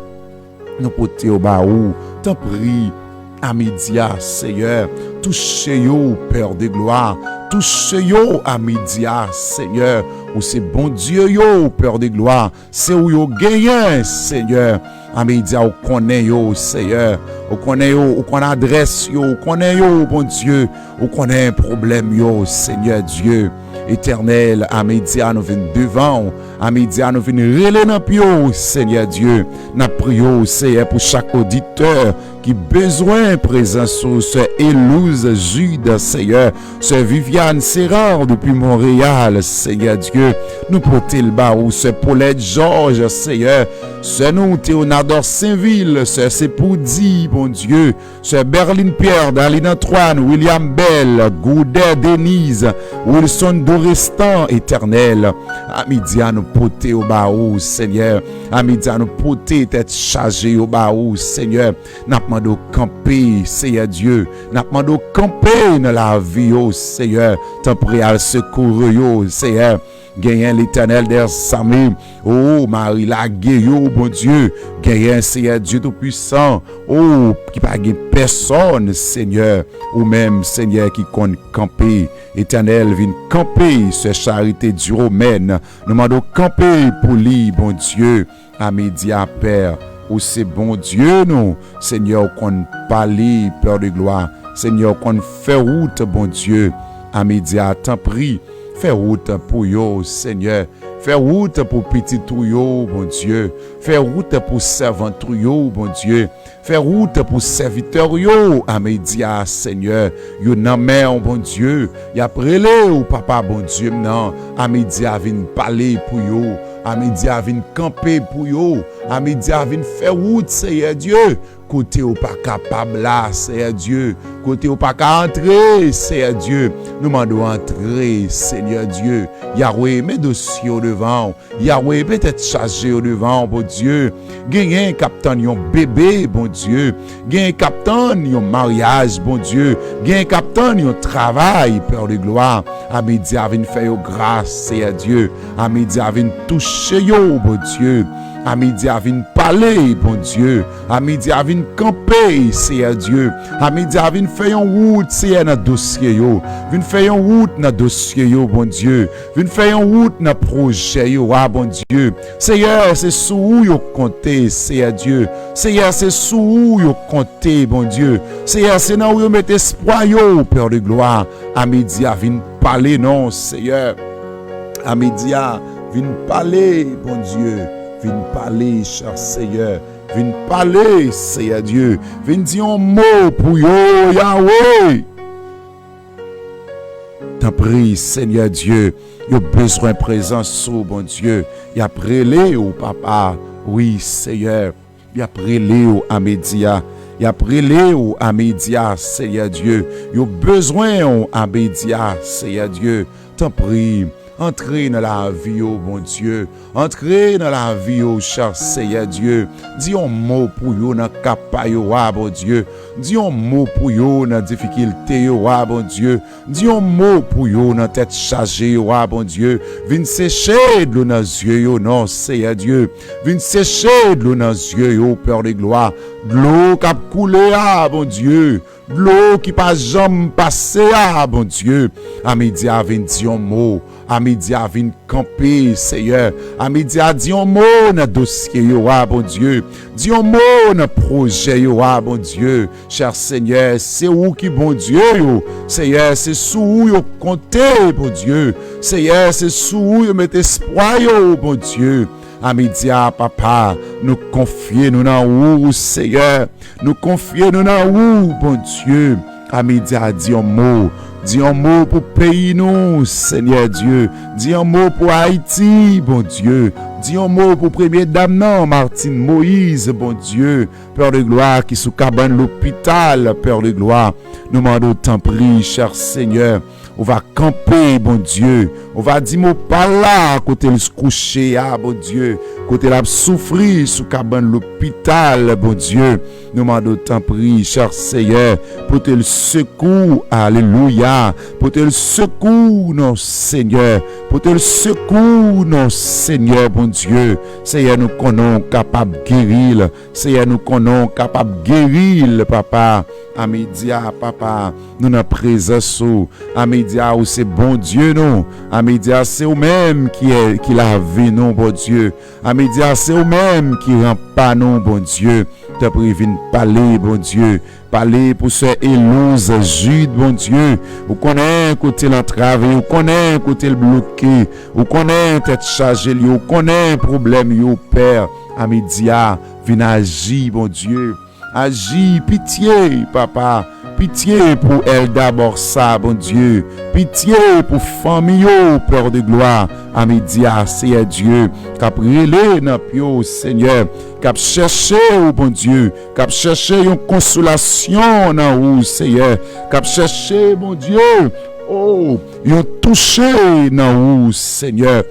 Nous porter au bas où, t'en prie, à midi, Seigneur. Touchez yo, Père de gloire. Touchez yo à midi, Seigneur. Ou c'est bon Dieu yo, Père de gloire. C'est où yo gagne, Seigneur. À midi, ou connaît yo, Seigneur. Ou connaît yo, ou connaît adresse yo, ou connaît yo, bon Dieu. Ou connaît un problème yo, Seigneur Dieu. Éternel, à midi, nous venons devant. À midi, nous venons relayer dans pio, Seigneur Dieu. Nous prions, Seigneur, pour chaque auditeur qui besoin de présence sur ce Élouse Jude, Seigneur. Ce Viviane Serrard depuis Montréal, Seigneur Dieu. Nous portons le bas ou ce Paulette Georges, Seigneur. Ce nous, Théonador Saint-Ville, ce Sepoudi, bon Dieu. Ce Berline Pierre, Darlene Antoine, William Bell, Goudet Denise, Wilson Dorestan, éternel. À midi, nous porter au bas ou, Seigneur. À midi, nous porter tête chargée au bas ou, Seigneur. Nous demandons camper, Seigneur Dieu. Nous demandons camper dans la vie, oh Seigneur. T'en prie à secours, yo, Seigneur. Gagnant l'Éternel des armées. Oh, Marie la gueule, bon Dieu. Gagnant Seigneur Dieu Tout-Puissant. Oh, qui pas gagne personne, Seigneur. Ou même, Seigneur, qui compte camper. Éternel, vient camper ce charité du Romaine. Nous demandons camper pour lui, bon Dieu. À midi, à Père. Ou c'est bon Dieu, nous. Seigneur, qu'on parle, Père de gloire. Seigneur, qu'on fait route, bon Dieu. À midi, à temps pris. Fais route pour yo, Seigneur. Fais route pour petit tout yo, bon Dieu. Fais route pour servant tout yo, bon Dieu. Fais route pour serviteur yo, à midi, Seigneur. Yo nan men, bon Dieu. Ya prele ou papa, bon Dieu, non. À midi, vin parler pour yo. À midi, vin camper pour yo. À midi, vin faire route, Seigneur Dieu. Côté ou pas capable là, Seigneur Dieu. Côté ou pas qu'à entrer, Seigneur Dieu. Nous demandons entrer, Seigneur Dieu. Yahweh, mets dossier au devant. Yahweh, peut-être chargé au devant, bon Dieu. Gagne un capitaine, yon bébé, bon Dieu. Gagne un capitaine, yon mariage, bon Dieu. Gagne un capitaine, yon travail, Père de gloire. À midi, à venir faire grâce, Seigneur Dieu. À midi, à venir toucher yo, bon Dieu. à midi à venir parler, bon Dieu. À midi à venir camper, Seigneur Dieu. À midi à venir faire une route, Seigneur, dans le dossier, yo. Venir faire une route dans le dossier, yo, bon Dieu. Venir faire une route dans le projet, yo, ah, bon Dieu. Seigneur, c'est sous où yo compter, Seigneur Dieu. Seigneur, c'est sous où yo compter, bon Dieu. Seigneur, c'est là où yo met espoir, yo, Père de gloire. À midi à venir parler, non, Seigneur. À midi à venir parler, bon Dieu. Venir parler, cher Seigneur. Venir parler, Seigneur Dieu. Venir dire un mot pour yo, Yahweh. T'en prie, Seigneur Dieu. Yo besoin de présence, bon Dieu. Y a prélé au papa. Oui, Seigneur. Y a prélé au Amédia. Y a prélé au Amédia, Seigneur Dieu. Yo besoin au Amédia, Seigneur Dieu. T'en prie. Entrez dans la vie, oh bon Dieu. Entrez dans la vie, oh cher Seigneur Dieu. Dis un mot pour vous dans le cap, oh bon Dieu. Dis un mot pour vous dans la difficulté, oh bon Dieu. Dis un mot pour vous dans la tête chargée, oh bon Dieu. Viens sécher de l'eau dans les yeux, oh non, Seigneur Dieu. Viens sécher de l'eau dans les yeux, oh Père de gloire. De l'eau qui a coulé, ah bon Dieu. De l'eau qui pas jamais passé, ah bon Dieu. À midi, à venir dire un mot. À midi, à venir camper, Seigneur. À midi, à dire un mot dans le dossier, ah bon Dieu. Dis un mot dans le projet, ah bon Dieu. Cher Seigneur, c'est où qui bon Dieu, yo. Seigneur, c'est sous où yo comptez, bon Dieu. Seigneur, c'est sous où yo met espoir, yo, bon Dieu. À midi, papa, nous confions nous dans où, Seigneur. Nous confions nous dans où, bon Dieu. À midi, dis un mot. Dis un mot pour pays nous, Seigneur Dieu. Dis un mot pour Haïti, bon Dieu. Dis un mot pour première dame, non, Martine Moïse, bon Dieu. Père de gloire qui sous cabane l'hôpital, Père de gloire. Nous demandons tant prie, cher Seigneur. On va camper, bon Dieu. On va dire mot par là, côté le coucher, ah, bon Dieu. Côté la souffrir sous cabane l'hôpital, bon Dieu. Nous demandons tant prie, cher Seigneur, pour te le secours, alléluia. Pour te le secours, non, Seigneur. Pour te le secours, non, Seigneur, bon Dieu. Seigneur, nous connaissons capable de guérir. Seigneur, nous connaissons capable de guérir, papa. À midi, papa, nous n'avons présence. À midi, où c'est bon Dieu, non. À midi, c'est vous-même qui la vie, non, bon Dieu. À midi, c'est vous-même qui rend pas, non, bon Dieu. Te prévient parler, bon Dieu. Parler pour ce Élose Jude, bon Dieu. Vous connaissez côté l'entrave, vous connaissez côté le bloqué, vous connaissez tête chargée, vous connaissez problème, vous Père. À midi, viens agir, bon Dieu. Agis, pitié, papa. Pitié pour elle d'abord ça, bon Dieu. Pitié pour famille, Père de gloire. À midi, Seigneur Dieu. Cap relé dans pio, Seigneur. Cap chercher, bon Dieu. Cap chercher une consolation dans vous, Seigneur. Cap chercher, bon Dieu. Oh, yon touché dans vous, Seigneur.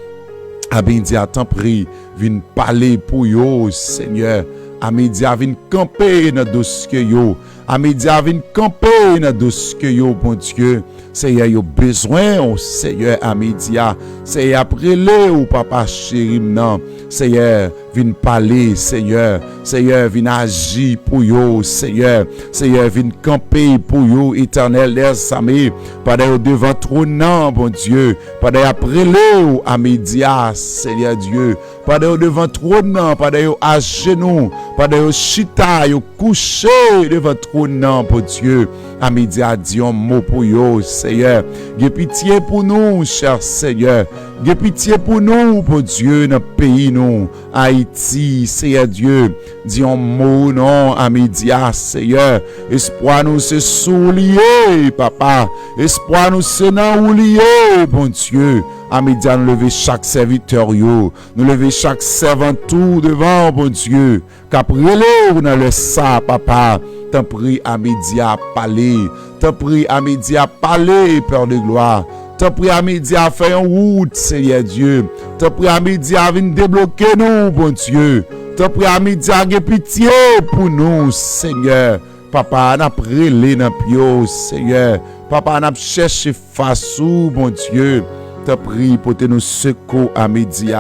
À midi, t'en prie. Viens parler pour yo, Seigneur. À midi, viens camper dans le dossier, yo. À midi, viens camper dans le dossier, yo, bon Dieu. Seigneur, yo besoin, oh Seigneur, à midi. Seigneur, après le, papa chéri, non. Seigneur, viens parler, Seigneur. Seigneur, viens agir pour yo, Seigneur. Seigneur, viens camper pour yo, éternel des samedi. Pas devant trône, non, bon Dieu. Pas après le, à midi, Seigneur Dieu. Pas devant trône, non. Pas à genoux. Pas chita, yo couché devant trône, non, bon Dieu. À midi, dit un mot pour yo, Seigneur. Gè pitié pour nous, cher Seigneur. Gè pitié pour nous, bon Dieu, dans le pays, nous. Haïti, Seigneur Dieu. Dis un mot, non, à midi, Seigneur. Espoir nous, c'est soulier, papa. Espoir nous, c'est nan oulier, bon Dieu. À midi, nous lever chaque serviteur, yo. Nous lever chaque servant tout devant, bon Dieu. Qu'après le, dans le ça, papa. T'en prie à midi à parler. T'en prie à midi à parler, Père de gloire. T'en prie à midi à faire une route, Seigneur Dieu. T'en prie à midi à venir débloquer nous, bon Dieu. T'en prie à midi à avoir pitié pour nous, Seigneur. Papa, n'a prélé dans pio, Seigneur. Papa, n'a cherché face, bon Dieu. T'en prie pour te nous secours à midi.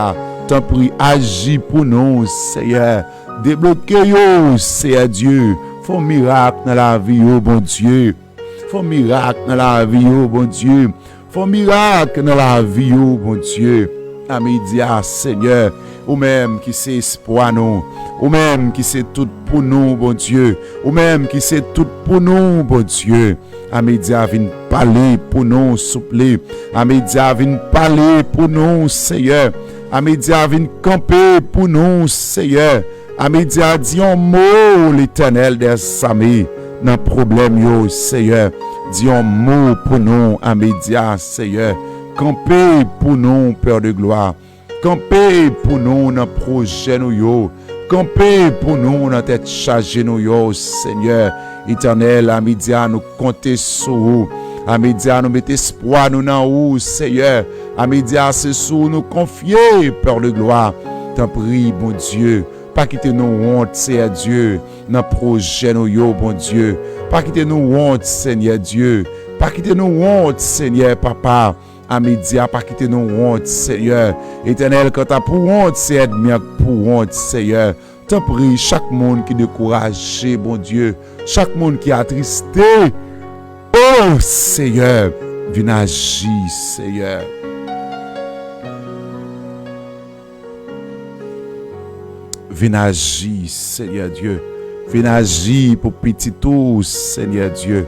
T'en prie, agis pour nous, Seigneur. Débloquez yo, Seigneur Dieu. Fais miracle dans la vie, oh bon Dieu. Fais miracle dans la vie, oh bon Dieu. Fais miracle dans la vie, oh bon Dieu. À midi, Seigneur, ou même qui c'est espoir nous, ou même qui c'est tout pour nous, bon Dieu, ou même qui c'est tout pour nous, bon Dieu. À midi, viens parler pour nous, souple. À midi, viens parler pour nous, Seigneur. À midi, viens camper pour nous, Seigneur. À midi, dis un mot, l'Éternel des armées, dans problème, yo, Seigneur. Dis un mot pour nous, à midi, Seigneur. Campez pour nous, Père de gloire. Campez pour nous dans le projet, nous, yo. Campez pour nous dans tête chargée, nous, yo, Seigneur. Éternel, à midi, nous comptons sur vous. À midi, nous mettons espoir, nous, dans vous, Seigneur. À midi, c'est sur nous confier, Père de gloire. T'en prie, bon Dieu. Pas quitter nous honte, Seigneur Dieu. Dans le projet, nous, yo, bon Dieu. Pas quitter nous honte, Seigneur Dieu. Pas quitter nous honte, Seigneur, Papa. À midi, pas quitter nous honte, Seigneur. Éternel, quand t'as pour honte, c'est ennemi pour honte, Seigneur. T'en prie, chaque monde qui est découragé, bon Dieu. Chaque monde qui est attristé. Oh, Seigneur, viens agir, Seigneur. Viens agir, Seigneur Dieu. Viens agir pour petit tout, Seigneur Dieu.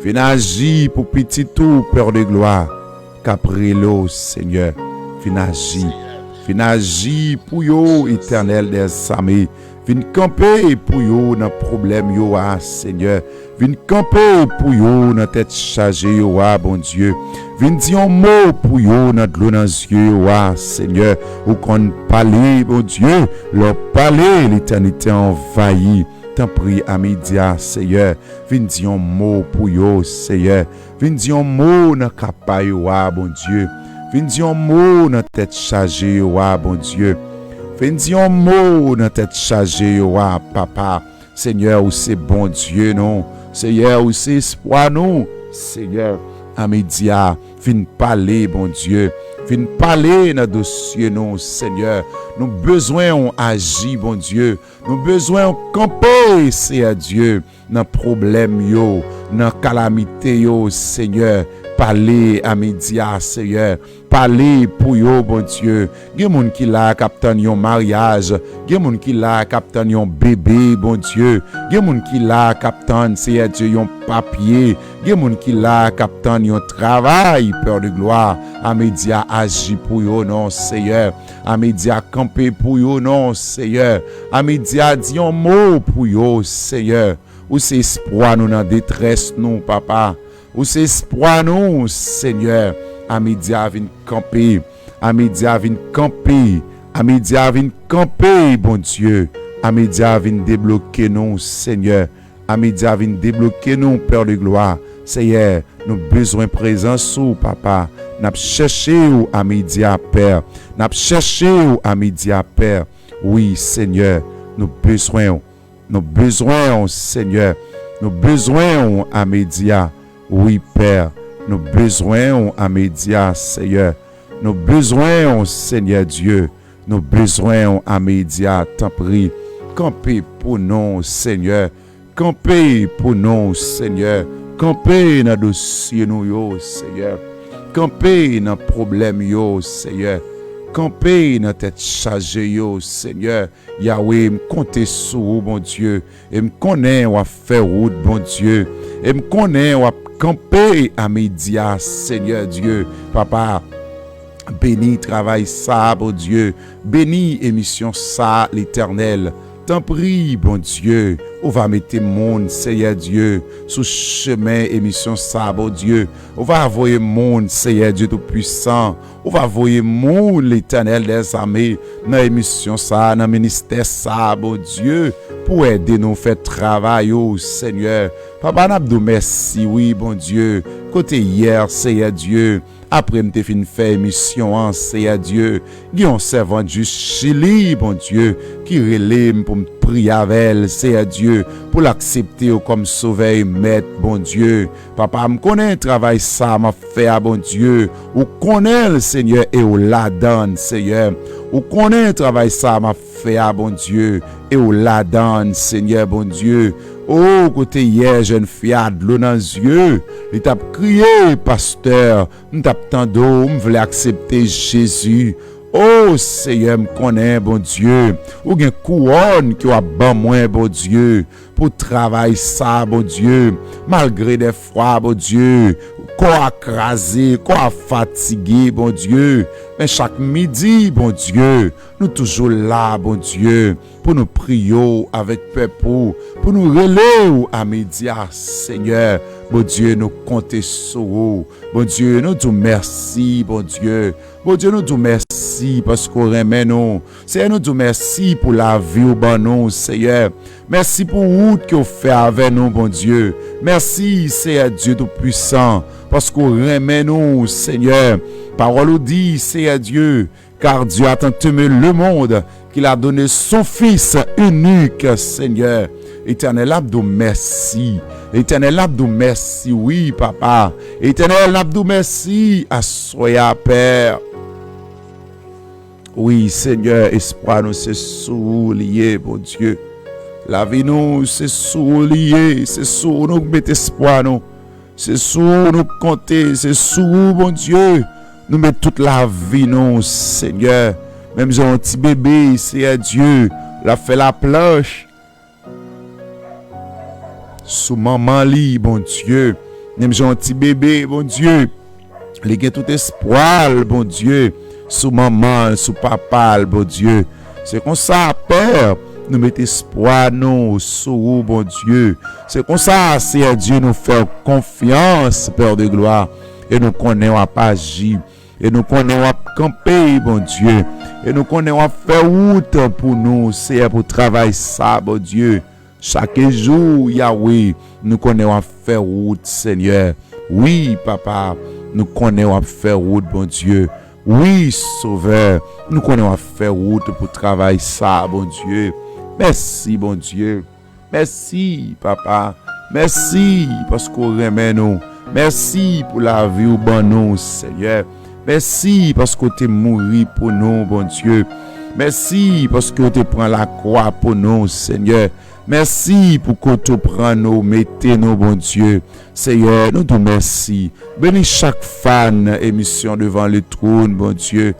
Viens agir pour petit tout, Père de gloire. Caprelo, Seigneur, viens agir pour yo, Éternel des armées. Viens camper pour yo dans problème yo, Seigneur. Viens camper pour yo dans tête chargée yo, bon Dieu. Viens dire un mot pour yo dans l'eau dans les yeux, Seigneur. Ou qu'on parle, bon Dieu, leur parler, l'éternité envahie. T'en prie à midi, Seigneur. Viens dire un mot pour yo, Seigneur. Viens dire un mot dans capaille, bon Dieu. Viens dire un mot dans tête chargée, bon Dieu. Viens dire un mot dans tête chargée, Papa. Seigneur, où c'est bon Dieu, non. Seigneur, où c'est espoir, non. Seigneur, à midi, viens parler, bon Dieu. Viens parler dans le dossier, non, Seigneur. Nous besoin d'agir, bon Dieu. Nous besoin de camper, Seigneur Dieu. Dans le problème, yo. Dans la calamité, yo, Seigneur. Parler à midi, Seigneur. Parler pour yo, bon Dieu. Il y a des gens qui là captant yon mariage. Il y a des gens qui là captant yon bébé, bon Dieu. Il y a des gens qui là captant, Seigneur Dieu, yon papier. Il y a des gens qui là captant yon travail, Père de gloire. À midi, agir pour yo, non, Seigneur. À midi, camper pour yo, non, Seigneur. À midi, dire un mot pour yo, Seigneur. Où c'est espoir nous dans détresse, nous, Papa. Où c'est espoir nous, Seigneur. À midi, viens camper. À midi, viens camper. À midi, viens camper, bon Dieu. À midi, viens débloquer nous, Seigneur. À midi, viens débloquer nous, Père de gloire. Seigneur, nous besoin de présence, Papa. Nous cherchons à midi, Père. Nous cherchons à midi, Père. Oui, Seigneur, nous besoin, Seigneur. Nous besoin à midi. Oui, Père. Nous besoin à média, Seigneur. Nous besoin, Seigneur Dieu. Nous besoin à média, t'en prie. Campez pour nous, Seigneur. Campez pour nous, Seigneur. Campez dans le dossier, nous, yo, Seigneur. Campez dans le problème, yo, Seigneur. Campez dans tête chargée, yo, Seigneur. Yahweh, me comptez sur vous, bon Dieu. Et me connaît, ou à faire route, bon Dieu. Et me connaît, ou à camper à midi, Seigneur Dieu. Papa, bénis travail ça, bon Dieu. Bénis émission ça, l'Éternel. T'en prie, bon Dieu. On va mettre monde, Seigneur Dieu, sous chemin émission ça, bon Dieu. On va envoyer monde, Seigneur Dieu Tout-Puissant. On va envoyer monde, l'Éternel des armées, dans émission ça, dans ministère ça, bon Dieu, pour aider nous faire travail, oh Seigneur. Papa, n'abdou merci, oui, bon Dieu. Côté hier, Seigneur Dieu. Après, m'te fin faire émission, Seigneur Dieu. Il y a un servant du Chili, bon Dieu, qui relève pour me prier avec elle, Seigneur Dieu, pour l'accepter comme sauveur et maître, bon Dieu. Papa, me connaît un travail ça, m'a fait, bon Dieu. Ou connaît le Seigneur et ou la donne, Seigneur. Ou connaît travail ça m'a fait, bon Dieu. Et ou la donne, Seigneur, bon Dieu. Oh, côté hier, jeune fille, de l'eau dans les yeux. Il t'a crié, pasteur. M't'a tendu, m'voulait accepter Jésus. Oh, Seigneur, me connaît, bon Dieu. Ou gen couronne qui a ban moi, bon Dieu. Pour travailler ça, bon Dieu. Malgré des froids, bon Dieu. Quoi crasé, quoi fatigué, bon Dieu. Mais chaque midi, bon Dieu, nous toujours là, bon Dieu, pour nous prier avec peuple, pour nous relayer à midi, Seigneur. Bon Dieu, nous comptons sur vous. Bon Dieu, nous disons merci, bon Dieu. Bon Dieu, nous disons merci parce qu'on remet nous. Seigneur, nous disons merci pour la vie au bon nous, Seigneur. Merci pour route que vous faites avec nous, bon Dieu. Merci, Seigneur Dieu Tout-Puissant, parce qu'on remet nous, Seigneur. Parole nous dit, Seigneur Dieu, car Dieu a tant aimé le monde qu'il a donné son Fils unique, Seigneur. Éternel Abdou, merci. Éternel Abdou, merci. Oui, papa. Éternel Abdou, merci. Assoya, Père. Oui, Seigneur, espoir nous, c'est soulié, bon Dieu. La vie nous, c'est soulié. C'est sous nous mettre espoir, nous. C'est sous nous compter. C'est sous, bon Dieu. Nous mettons toute la vie, nous, Seigneur. Même si un petit bébé, c'est Dieu. La fait la planche. Sous maman li, bon Dieu. Même si un petit bébé, bon Dieu. Les gars, tout espoir, bon Dieu. Sous maman, sous papa, bon Dieu. C'est comme ça, Père. Nous mettons espoir, nous, sous bon Dieu. C'est comme ça, c'est Dieu, nous faire confiance, Père de gloire. Et nous connaissons à pas agir. Et nous connaissons à camper, bon Dieu. Et nous connaissons à faire route pour nous, c'est pour travailler ça, bon Dieu. Chaque jour, Yahweh, nous connaissons à faire route, Seigneur. Oui, papa, nous connaissons à faire route, bon Dieu. Oui, Sauveur, nous connaissons à faire route pour travailler ça, bon Dieu. Merci, bon Dieu. Merci, papa. Merci parce qu'on remet nous. Merci pour la vie au bon nous, Seigneur. Merci parce que tu es mort pour nous, bon Dieu. Merci parce que tu prends la croix pour nous, Seigneur. Merci pour que tu prends nous, mettez nous, bon Dieu. Seigneur, nous te merci. Bénis chaque fan émission devant le trône, bon Dieu.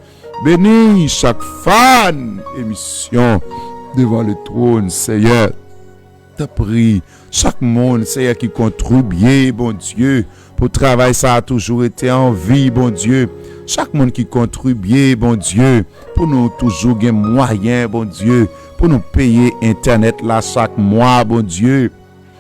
Bénis chaque fan émission devant le trône, Seigneur. Te prie, chaque monde, Seigneur, qui contribue, bon Dieu, pour travailler, ça a toujours été en vie, bon Dieu. Chaque monde qui contribue, bon Dieu, pour nous toujours gagner moyen, bon Dieu, pour nous payer Internet là chaque mois, bon Dieu.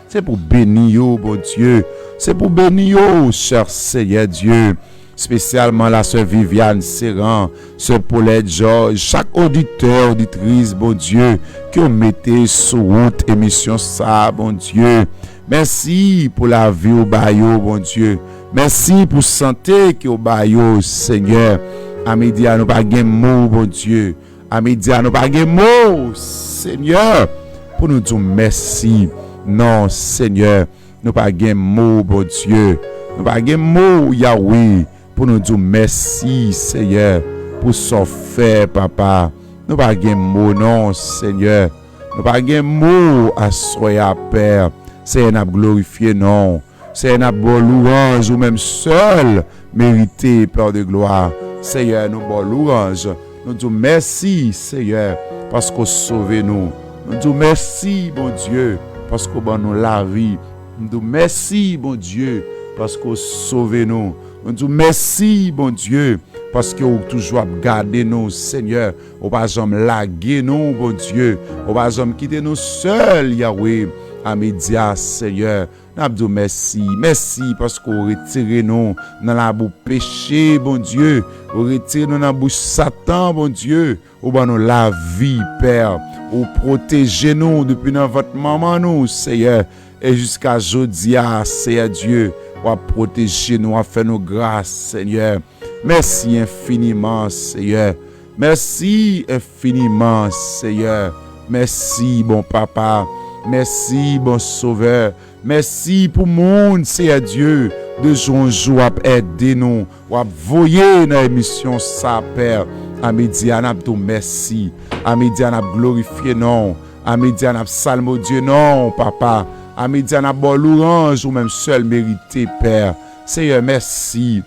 C'est pour bénir, bon Dieu. C'est pour bénir, cher Seigneur Dieu. Spécialement la sœur Viviane Serran, sœur Paulette Georges, chaque auditeur, auditrice, bon Dieu, qui ont mettez sur route émission ça, bon Dieu. Merci pour la vie au baillot, bon Dieu. Merci pour santé qui au baillot, Seigneur. À midi, nous pas de mots, bon Dieu. À midi, nous pas de mots, Seigneur, pour nous dire merci. Non, Seigneur, nous pas de mots, bon Dieu. Nous pas de mots, Yahweh, pour nous dire merci, Seigneur, pour ce fait, papa. Nous pas de mots, non, Seigneur. Nous pas de mots à soya, Père. C'est un glorifié, non. C'est un bon louange ou même seul mérité, Père de gloire. Seigneur, nous bon louange. Nous disons merci, Seigneur, parce que vous sauvez nous. Nous disons merci, bon Dieu, parce que vous nous la vie. Nous disons merci, bon Dieu, parce que vous sauvez nous. Nous disons merci, bon Dieu, parce que vous toujours gardé nous, Seigneur. Vous pas jamais laguer nous, bon Dieu. Vous pas jamais quitter nous seuls, Yahweh. À média, Seigneur, nous disons merci. Merci parce que vous retirez nous dans la bouche péché, bon Dieu. Vous retirez nous dans la bouche Satan, bon Dieu. Vous nous la vie, Père. Vous protégez nous depuis dans votre maman, nous, Seigneur. Et jusqu'à aujourd'hui, Seigneur Dieu, vous protégez nous, vous fait nous grâce, Seigneur. Merci infiniment, Seigneur. Merci infiniment, Seigneur. Merci, bon papa. Merci, bon sauveur. Merci pour le monde, Seigneur Dieu. De jour en jour, à aider nous, à voyer dans l'émission, ça, Père. À midi, on a dit merci. À midi, on a glorifié non. À midi, on a salmo Dieu non, papa. À midi, on a bon louange ou même seul mérité, Père. Seigneur, merci.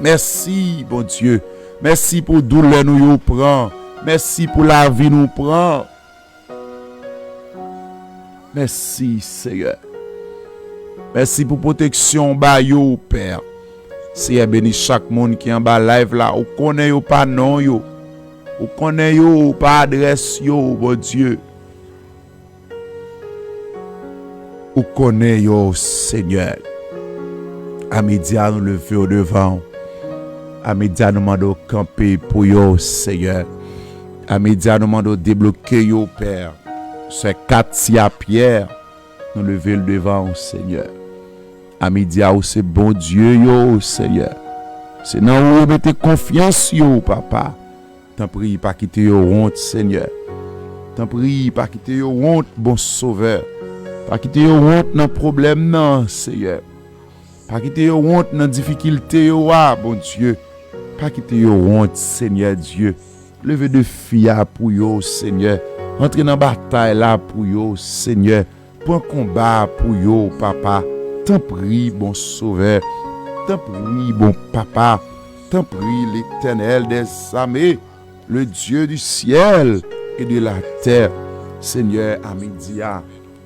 Merci, bon Dieu. Merci pour douleur nous yo prend. Merci pour la vie nous prend. Merci, Seigneur. Merci pour protection ba yo, Père. Seigneur, bénis chaque monde qui est en bas live là. Ou connaît yo pas non yo. Ou connaît yo pas adresse yo, bon Dieu. Ou connaît yo, Seigneur. À midi, nous lever au devant. À midi, nous demandons camper pour yo, Seigneur. À midi, nous demandons débloquer yo, Père. C'est Katia Pierre. Nous lever le devant, Seigneur. À midi, c'est bon Dieu, yo, Seigneur. C'est dans où vous mettez confiance, yo, papa. T'en prie, pas quitter yo honte, Seigneur. T'en prie, pas quitter yo honte, bon sauveur. Pas quitter yo honte dans problème, non, Seigneur. Pas quitter yo honte dans difficulté, yo, bon Dieu. Pas quitter yo honte, Seigneur Dieu. Levez de fia pour yo, Seigneur. Entrez dans la bataille là pour yo, Seigneur. Pour un combat pour yo, papa. T'en prie, bon sauveur. T'en prie, bon papa. T'en prie, l'Éternel des armées, le Dieu du ciel et de la terre. Seigneur, à midi,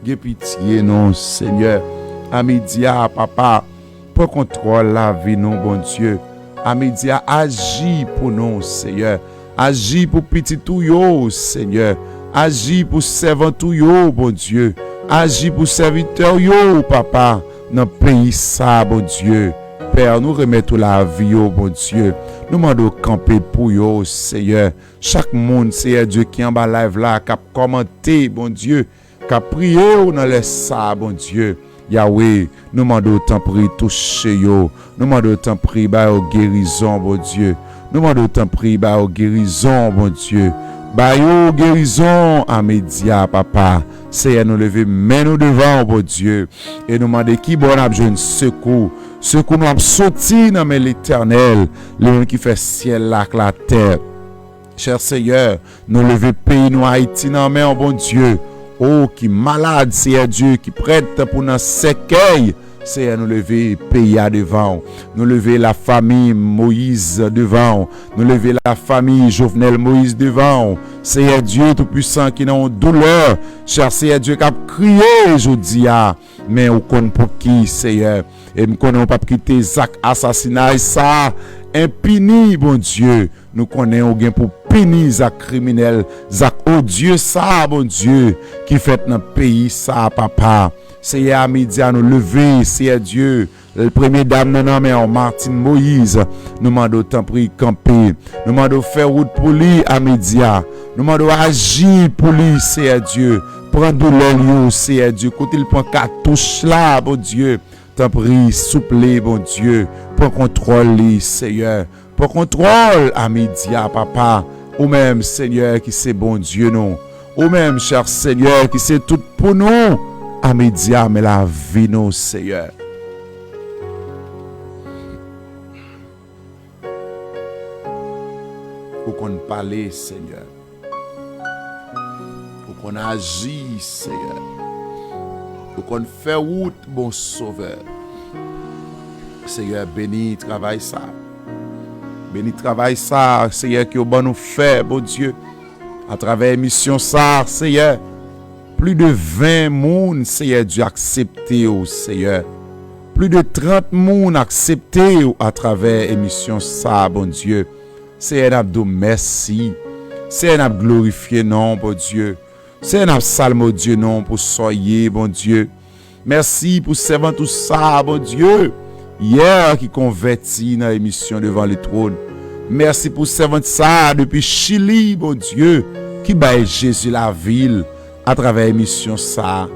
aie pitié, non, Seigneur. À midi, papa, pour contrôle la vie, non, bon Dieu. À midi, agis pour nous, Seigneur. Agis pour petit tout yo, Seigneur. Agis pour servant tout yo, bon Dieu. Agis pour serviteur yo, papa. Dans le pays ça, bon Dieu. Père, nous remettons la vie, oh, bon Dieu. Nous demandons camper pour yo, Seigneur. Chaque monde, Seigneur Dieu, qui est en bas live là, qui a commenté, bon Dieu, qui a prié dans les ça, bon Dieu. Yahweh, nous demandons tant prix toucher yo. Nous demandons tant prix bah au guérison, bon Dieu. Nous demandons tant prix bah au guérison, bon Dieu. Bah yo guérison à média, papa. Seigneur, nous lever mais nous devant, bon Dieu. Et nous demander qui bon a besoin de secours. Secours nous a sorti dans l'Éternel, le qui fait ciel là la terre. Cher Seigneur, nous lever pays nous Haïti dans main, bon Dieu. Oh, qui malade, Seigneur Dieu, qui prête pour nous sécueil. Seigneur, nous lever pays à devant. Nous lever la famille Moïse devant. Nous lever la famille Jovenel Moïse devant. Seigneur Dieu Tout-Puissant qui n'a douleur. Cher Seigneur Dieu qui a crié aujourd'hui. Mais on connaît pour qui, Seigneur. Et nous connaissons pas quitter Zach assassinat ça. Impuni, bon Dieu. Nous connaissons bien pour punir Zach criminel. Zach odieux ça, bon Dieu. Qui fait dans le pays ça, papa. Seigneur, à midi, à nous lever, Seigneur Dieu. Le premier dame, non, mais Martine Moïse. Nous demandons tant pris camper. Nous demandons faire route pour lui à midi. Nous demandons agir pour lui, Seigneur Dieu. Prendre l'eau, Seigneur Dieu. Quand il prend cartouche là, bon Dieu. Tant pris, souple, bon Dieu. Prends contrôle, Seigneur. Prends contrôle à midi, papa. Ou même, Seigneur, qui c'est bon Dieu, non. Ou même, cher Seigneur, qui c'est tout pour nous. À midi, mais la vie, non, Seigneur. Faut qu'on parle, Seigneur. Faut qu'on agit, Seigneur. Faut qu'on fait route, bon sauveur. Seigneur, bénis travail ça. Bénis travail ça, Seigneur, qui au bon nous fait, bon Dieu. À travers l'émission ça, Seigneur. Plus de 20 moun, Seigneur Dieu, accepté, oh Seigneur. Plus de 30 moun accepté à travers l'émission ça, bon Dieu. Seigneur, nous merci. Seigneur, nous glorifié, non, bon Dieu. Seigneur, nous salmo Dieu, non, pour soyez, bon Dieu. Merci pour servant tout ça, bon Dieu. Hier, qui converti dans l'émission devant le trône. Merci pour servant ça depuis Chili, bon Dieu. Qui baille Jésus la ville. À travers l'émission ça.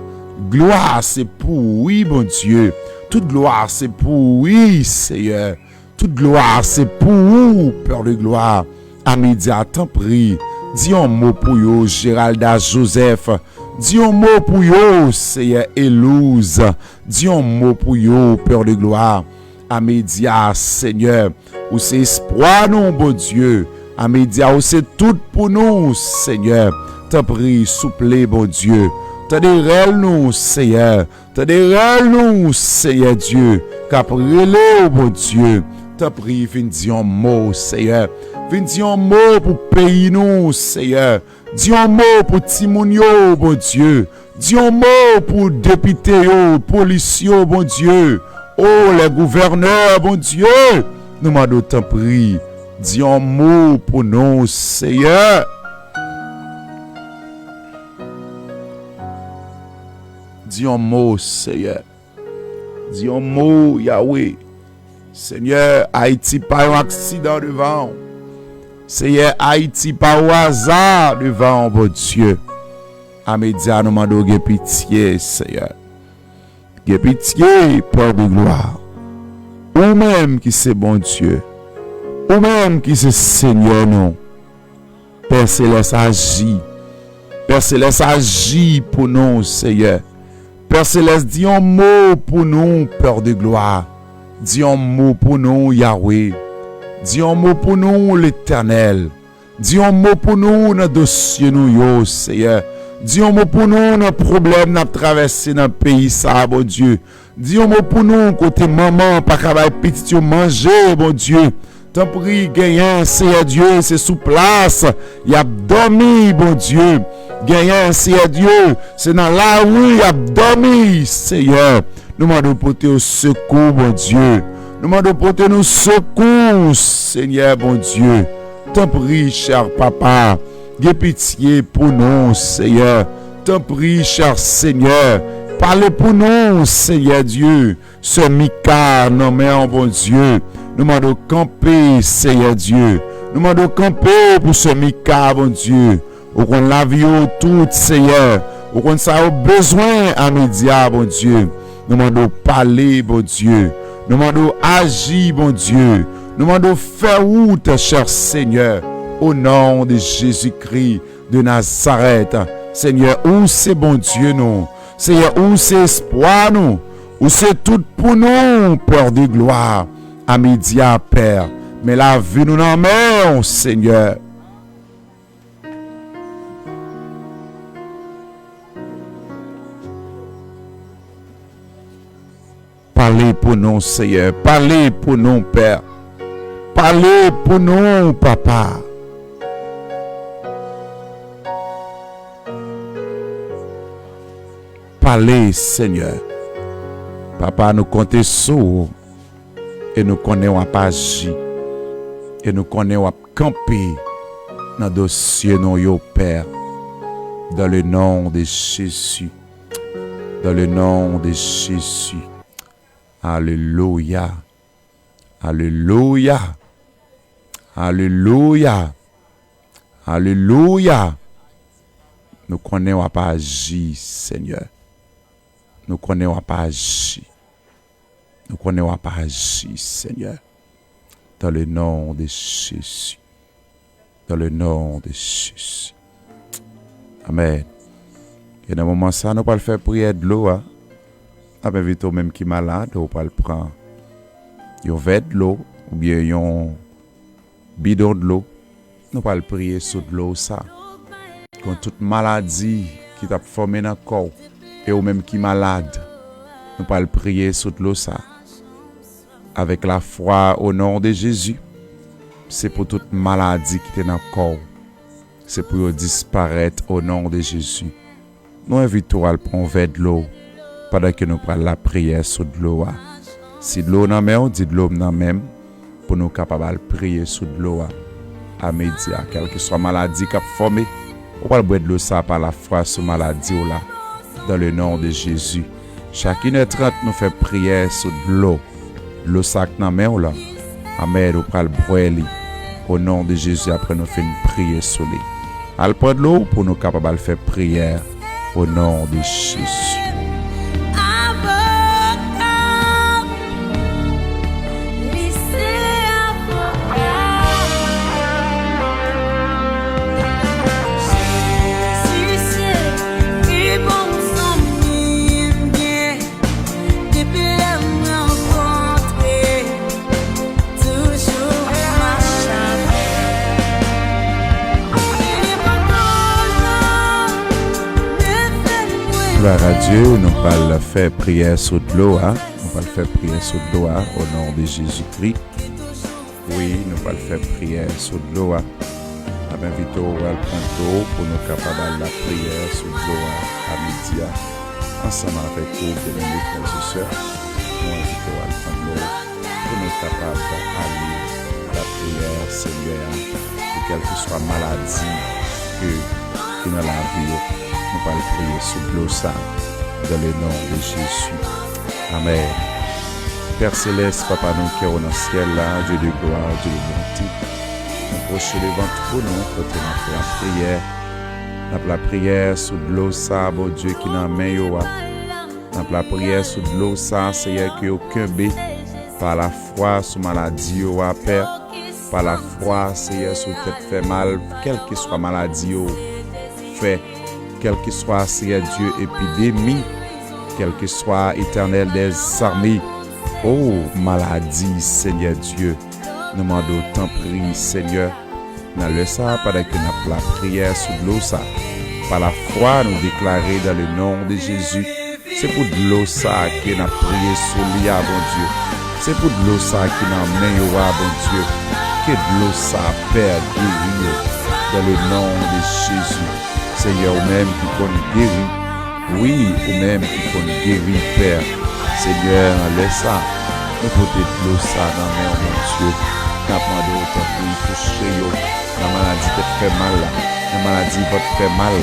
Gloire c'est pour oui, bon Dieu. Toute gloire c'est pour oui, Seigneur. Toute gloire c'est pour vous, Père de gloire. À midi, t'en prie. Dis un mot pour yo, Géralda Joseph. Dis un mot pour yo, Seigneur Elouse. Dis un mot pour yo, Père de gloire. À midi, Seigneur. Où c'est espoir, non, bon Dieu. À midi, c'est tout pour nous, Seigneur. T'en prie, souple, bon Dieu. T'en dérèle nous, Seigneur. T'en dérèle nous, Seigneur Dieu. Qu'après-le, bon Dieu. T'en prie, viens dire un mot, Seigneur. Viens dire un mot pour pays nous, Seigneur. Dis un mot pour Timonio, bon Dieu. Dis un mot pour député, policiers, bon Dieu. Oh, les gouverneurs, bon Dieu. Nous m'en t'en prie. Dis un mot pour nous, Seigneur. Dis un mot, Seigneur. Dis un mot, Yahweh. Seigneur, Haïti pas un accident devant. Seigneur, Haïti pas au hasard devant, bon Dieu. À média, nous demandons pitié, Seigneur. Pitié, Père de gloire. Ou même qui c'est bon Dieu. Ou même qui c'est Seigneur, non. Père Céleste agit. Père Céleste agit pour nous, Seigneur. Père Céleste, dis un mot pour nous, Père de gloire. Dis un mot pour nous, Yahweh. Dis un mot pour nous, l'Éternel. Dis un mot pour nous, notre dossier, nous, Seigneur. Dis un mot pour nous, nos problèmes, nous traversé dans le pays, ça, bon Dieu. Dis un mot pour nous, côté maman, pas travail petit, manger, bon Dieu. T'en prie, gagnant, Seigneur Dieu, c'est sous place. Il a dormi, bon Dieu. Gagnant, Seigneur Dieu, c'est dans la rue, il a dormi, Seigneur. Nous demandons porter au secours, bon Dieu. Nous demandons porter nos secours, Seigneur, bon Dieu. T'en prie, cher papa. Aie pitié pour nous, Seigneur. T'en prie, cher Seigneur. Parlez pour nous, Seigneur Dieu. Ce Mika, nommé en bon Dieu. Nous demandons camper, Seigneur Dieu. Nous demandons camper pour ce Mika, bon Dieu. Ou qu'on la vie tout, Seigneur. Ou qu'on a besoin à média, bon Dieu. Nous demandons parler, bon Dieu. Nous demandons agir, bon Dieu. Nous demandons faire route, cher Seigneur. Au nom de Jésus-Christ de Nazareth. Seigneur, où c'est bon Dieu, nous. Seigneur, où c'est espoir, nous. Où c'est tout pour nous, Père de gloire. À média, Père. Mais la vie nous en met, Seigneur. Parlez pour nous, Seigneur. Parlez pour nous, Père. Parlez pour nous, Papa. Parlez, Seigneur. Papa, nous comptons sur et nous connaissons pas agir. Et nous connaissons à camper dans le dossier, non, Père. Dans le nom de Jésus. Dans le nom de Jésus. Alléluia. Alléluia. Alléluia. Alléluia. Nous connaissons pas agir, Seigneur. Nous connaissons pas agir. Nous connaissons pas agir, Seigneur. Dans le nom de Jésus. Dans le nom de Jésus. Amen. Et dans le moment ça, nous pas le faire prière de l'eau. Avec vite même qui est malade, on pas le prendre. Un verre de l'eau ou bien un bidon de l'eau. Nous pas le prier sur de l'eau ça. Quand toute maladie qui t'a formé dans le corps et ou même qui est malade, nous pas le prier sur de l'eau ça. Avec la foi au nom de Jésus. C'est pour toute maladie qui est dans le corps. C'est pour disparaître au nom de Jésus. Nous invitons à prendre un verre de l'eau pendant que nous prenons la prière sur de l'eau. Si de l'eau n'a même, on dit de l'eau n'a même pour nous capables de prier sur de l'eau à média, quelle que soit maladie qui a formé. On va boire de l'eau ça par la foi sur maladie là. Dans le nom de Jésus. Chacune est 30 nous fait prière sur de l'eau. L'eau sac n'a même là. Amen. On va le boire au nom de Jésus après nous faire une prière sur lui. Al prendre l'eau pour nous capables de faire prière au nom de Jésus. Gloire à Dieu, nous allons faire prière sur de l'eau. Nous allons faire prière sur de l'eau au nom de Jésus-Christ. Oui, nous allons faire prière sur de l'eau. Je m'invite au prendre pour nous capables de la prière sur de l'eau à midi. Ensemble avec vous, bien-aimés frères et sœurs, nous invitons à prendre l'eau pour nous capables d'aller à la prière, Seigneur, de quelle que soit maladie qui nous la vie. Nous allons prier sur l'eau ça, dans le nom de Jésus. Amen. Père Céleste, Papa nous qui est dans le ciel, là, Dieu de gloire, Dieu de bonté, nous prochons devant pour nous, pour te faire la prière. La prière sur l'eau ça, bon Dieu qui n'a main yo. La prière sur l'eau ça, Seigneur, que aucun bé, par la foi sur maladie yo, Père, par la foi, Seigneur, sur tête fait mal, quelle que soit maladie yo, fait. Quel que soit, Seigneur Dieu, épidémie, quel que soit éternel des armées, oh maladie, Seigneur Dieu, nous demandons tant prier, Seigneur, dans le ça, pendant que nous la prière sur l'eau ça, par la foi, nous déclarer dans le nom de Jésus, c'est pour de l'eau ça que nous prié sur l'IA, bon Dieu, c'est pour de l'eau ça qui nous amène, bon Dieu, que de l'eau ça, Père, guérir, dans le nom de Jésus. Seigneur, ou même qui connaît guéri. Oui, ou même qui connaît guéri, Père. Seigneur, laisse ça. Nous pouvons de l'eau ça dans la main, mon Dieu. Nous demandons autant pour toucher. La maladie te fait mal. La maladie va te faire mal.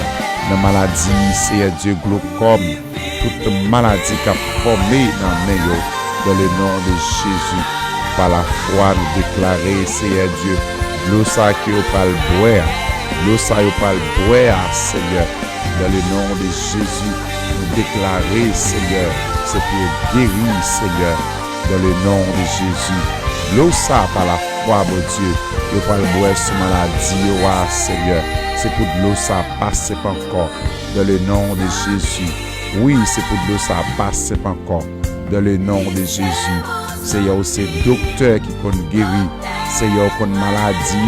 La maladie, Seigneur Dieu, glaucome. Toute maladie qui a formé dans la main, dans le nom de Jésus. Par la foi, nous déclarer, Seigneur Dieu, l'eau ça qui est pas le boire. L'eau ça yo pas le boire, Seigneur. Dans le nom de Jésus, nous déclarer, Seigneur, c'est pour guérir, Seigneur. Dans le nom de Jésus. L'eau ça par la foi, mon Dieu. Yo pas le boire sous maladie, Seigneur. C'est pour de l'eau ça passer pas encore. Dans le nom de Jésus. Oui, c'est pour de l'eau ça passer pas encore. Dans le nom de Jésus. Seigneur, c'est docteur qui peut guérir. Seigneur, qu'on maladie,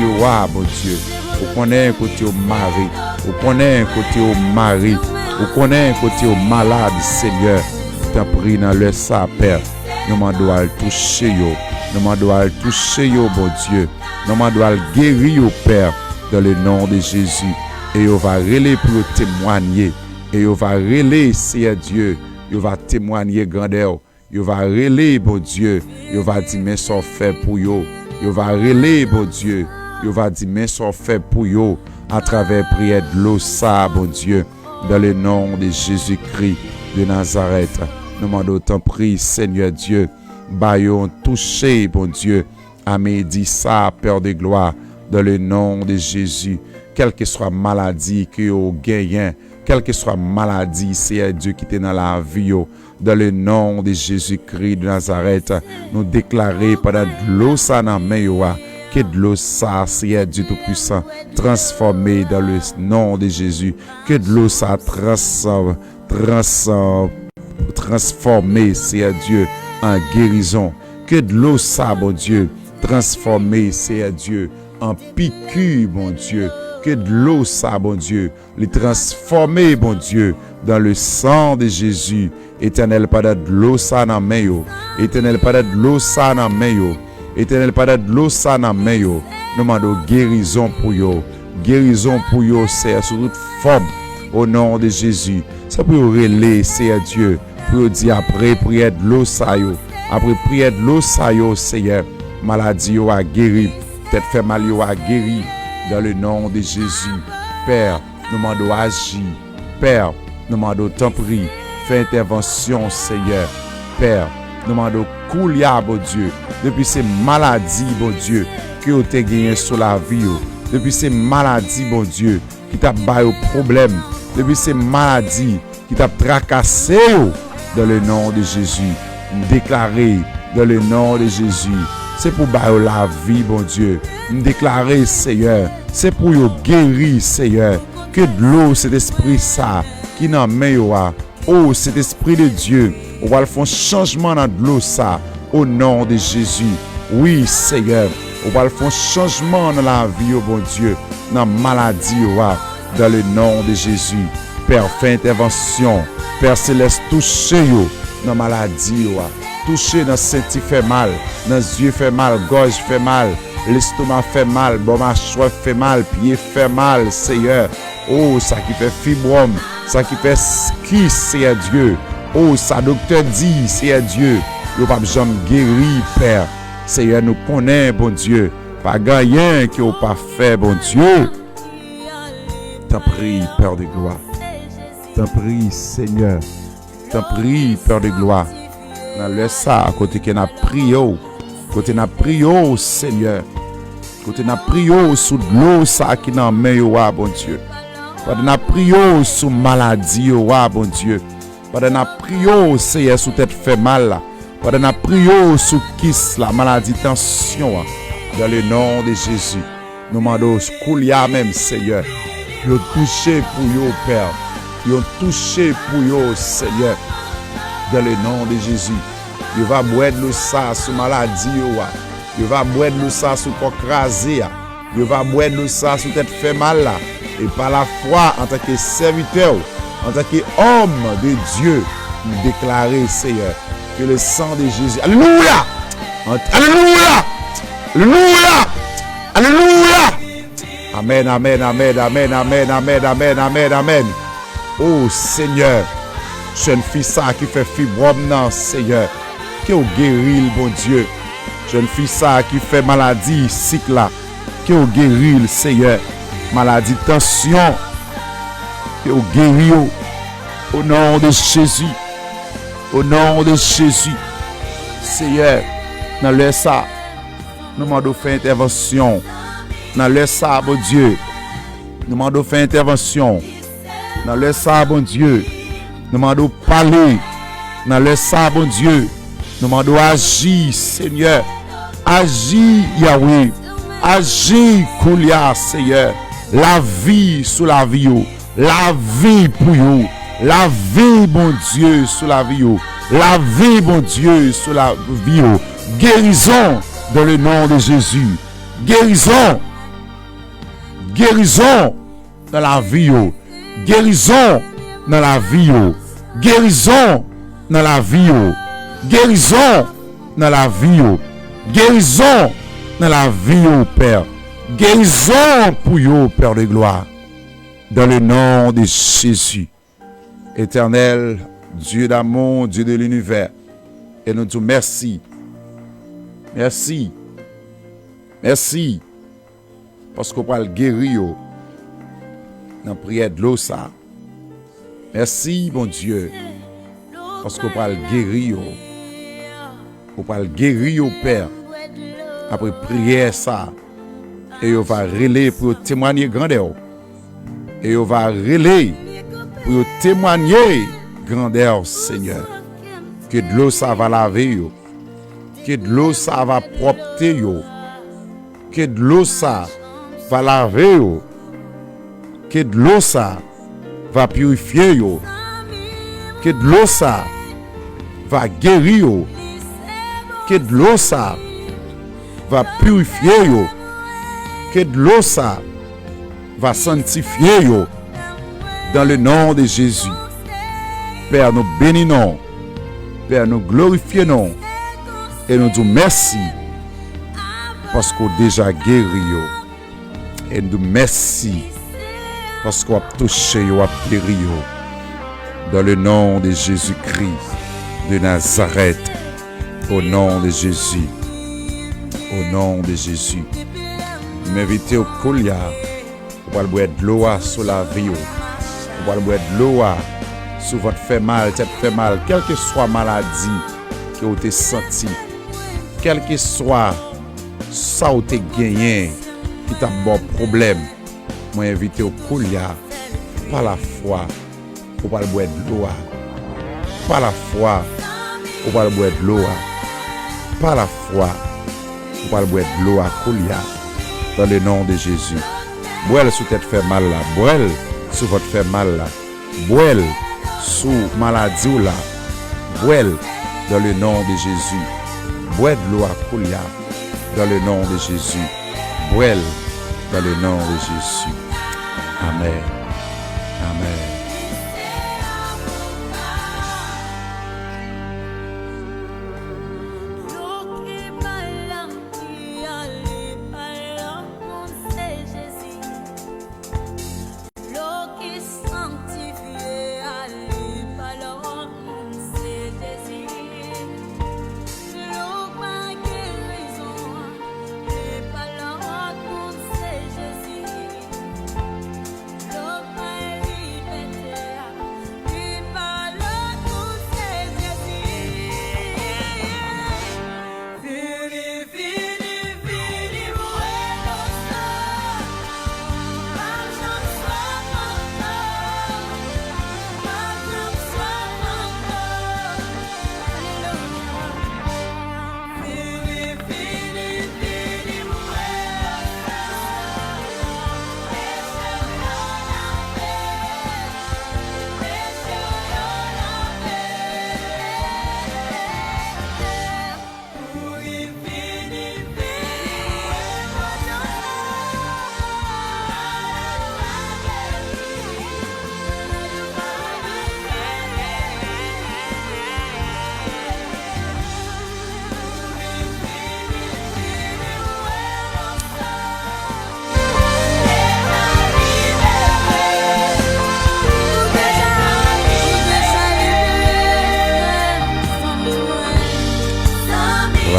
mon Dieu. Vous connaissez un côté au mari, vous connaissez un côté au mari, vous connaissez un côté au malade, Seigneur. T'as pris dans le ça, Père. Nous demandons à le toucher, nous demandons à le toucher, bon Dieu. Nous demandons à le guérir, Père, dans le nom de Jésus. Et on va relayer pour témoigner. Et on va relayer, Seigneur Dieu. On va témoigner grandeur. On va relayer, bon Dieu. On va dire, mais ça fait pour yo. On va relayer, bon Dieu. Yo va dire mais sont fait pour yo à travers prière de l'eau ça, bon Dieu, dans le nom de Jésus-Christ de Nazareth. Nous demandons tant prie, Seigneur Dieu, baillons touché, bon Dieu, à midi ça, Père de gloire, dans le nom de Jésus. Quelle que soit maladie que yo gagne, quelle que soit maladie, Seigneur Dieu qui est dans la vie yo, dans le nom de Jésus-Christ de Nazareth, nous déclarer pendant de l'eau ça dans main yo. Que de l'eau ça, Seigneur Dieu Tout-Puissant, transformé dans le nom de Jésus. Que de l'eau ça transformé, Seigneur Dieu, en guérison. Que de l'eau ça, bon Dieu, transformé, Seigneur Dieu, en piqûre, bon Dieu. Que de l'eau ça, bon Dieu, les transformer, bon Dieu, dans le sang de Jésus. Éternel, pas de l'eau ça dans main yo. Éternel, pas de l'eau ça dans main yo. Éternel, pas de l'eau ça dans main yo. Nous demandons guérison pour yo. Guérison pour yo, Seigneur, sur toute forme. Au nom de Jésus. Ça pour relayer, Seigneur Dieu. Pour dire après prière de l'eau ça yo. Après prière de l'eau ça yo, Seigneur. Maladie yo a guéri. Tête fait mal yo a guéri. Dans le nom de Jésus. Père, nous demandons agir. Père, nous demandons tant prie. Fais intervention, Seigneur. Père, nous demandons coulia, bon Dieu. Depuis ces maladies, bon Dieu, que vous avez gagné sur la vie. Depuis ces maladies, bon Dieu, qui t'a baillé au problème. Depuis ces maladies qui t'a tracassé. Dans le nom de Jésus. Déclaré dans le nom de Jésus. C'est pour bailler la vie, bon Dieu. Déclarer, Seigneur. C'est pour vous guérir, Seigneur. Que de l'eau, cet esprit ça, qui n'en met pas. Oh, cet esprit de Dieu. On va le faire un changement dans de l'eau ça. Au nom de Jésus. Oui, Seigneur. On va le faire un changement dans la vie, oh bon Dieu. Dans la maladie, dans le nom de Jésus. Père, fais intervention. Père Céleste, touchez yo dans maladie yo. Touchez dans senti fait mal, dans yeux fait mal, gorge fait mal, l'estomac fait mal, bon mâchoire fait mal, pied fait mal, Seigneur. Oh, ça qui fait fibrome, ça qui fait ski, Seigneur Dieu. Oh, ça docteur dit, Seigneur Dieu. Yo pas jamais guéri, Père. Seigneur, nous connaît, bon Dieu. Pas rien qui n'a pas fait, bon Dieu. T'en prie, Père de gloire. T'en prie, Seigneur. T'en prie, Père de gloire. Dans le ça, à côté qu'on a prié, côté n'a prié, Seigneur. Côté n'a prié sous l'eau, ça qui n'a meilleur, bon Dieu. Côté n'a prié sous maladie, bon Dieu. Côté n'a prié, Seigneur, sous tête fait mal, là. Côté n'a prié sous kiss, la maladie, tension, dans le nom de Jésus. Nous demandons, Koulia même, Seigneur. Yo touché pour yo, Père. Yo touché pour yo, Seigneur. Dans le nom de Jésus. Yo va boire de l'eau ça sous maladie. Yo va boire de l'eau ça sous corps crasé. Yo va boire de l'eau ça sous tête fait mal là. Et par la foi, en tant que serviteur, en tant qu'homme de Dieu, nous déclarer, Seigneur, que le sang de Jésus. Alléluia! Alléluia! Alléluia! Alléluia! Amen, amen, amen, amen, amen, amen, amen, amen, amen. Oh Seigneur, jeune fille ça qui fait fibrome, non, Seigneur, qui au guéri, bon Dieu. Jeune fille ça qui fait maladie, cycle là, qui au guéri, Seigneur. Maladie, tension, qui au guéri, au nom de Jésus. Au nom de Jésus. Seigneur, dans le ça, nous demandons faire intervention. Dans le ça, bon Dieu, nous demandons faire intervention. Dans le ça, bon Dieu, nous demandons parler. Dans le ça, bon Dieu, nous demandons agir, Seigneur. Agir, Yahweh. Agir, Koulia, Seigneur. La vie sous la vie, la vie pour vous. La vie, bon Dieu, sous la vie, la vie, bon Dieu, sous la vie. Guérison dans le nom de Jésus. Guérison. Guérison dans la vie. Guérison dans la vie. Guérison dans la vie. Guérison dans la vie. Guérison dans la vie, Père. Guérison pour vous, Père de gloire. Dans le nom de Jésus. Éternel, Dieu d'amour, Dieu de l'univers. Et nous disons merci. Merci. Merci. Parce qu'on parle guérir dans la prière de l'eau ça. Merci, bon Dieu. Parce qu'on parle guérir. On parle guérir, Père. Après prière ça. Et on va relayer pour témoigner grandeur. Et on va relayer pour témoigner grandeur, Seigneur. Que de l'eau ça va laver. Que de l'eau ça va propter. Que de l'eau ça va laver. Que de l'eau ça va purifier. Que de l'eau ça va guérir. Que de l'eau ça va purifier. Que de l'eau ça va sanctifier. Dans le nom de Jésus. Père, nous bénissons. Père, nous glorifions. Et nous disons merci. Parce qu'on a déjà guéri. Et nous merci. Parce qu'on a touché, on a guéri. Dans le nom de Jésus-Christ de Nazareth. Au nom de Jésus. Au nom de Jésus. Je m'invite au Koulia. On va boire de l'eau sur la vie. On va boire de l'eau sur votre fait mal, tête fait mal, quelle que soit maladie que vous avez senti, quel que soit ça vous avez gagné, qui t'a bon problème. Moi invité au Koulia par la foi. On va boire de l'eau. Par la foi. On va boire de l'eau. Par la foi. On va boire de l'eau à Koulia. Dans le nom de Jésus. Boile sous tête fait mal là. Boile sous votre fait mal là. Boile sous maladie ou là. Boile dans le nom de Jésus. Boile de l'eau à Koulia. Dans le nom de Jésus. Boile dans le nom de Jésus. Amen. Amen.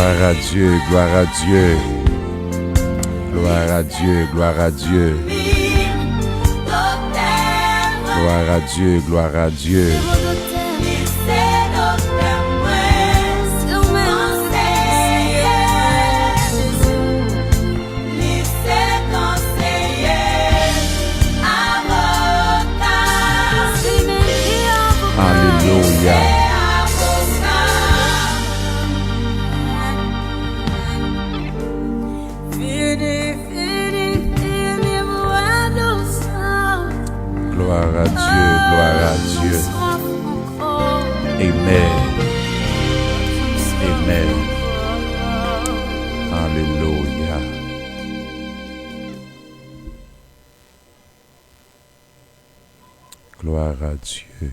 Gloire à Dieu, gloire à Dieu. Gloire à Dieu, gloire à Dieu. Gloire à Dieu, gloire à Dieu. Alléluia. Gloire à Dieu, gloire à Dieu. Amen. Amen. Alléluia. Gloire à Dieu.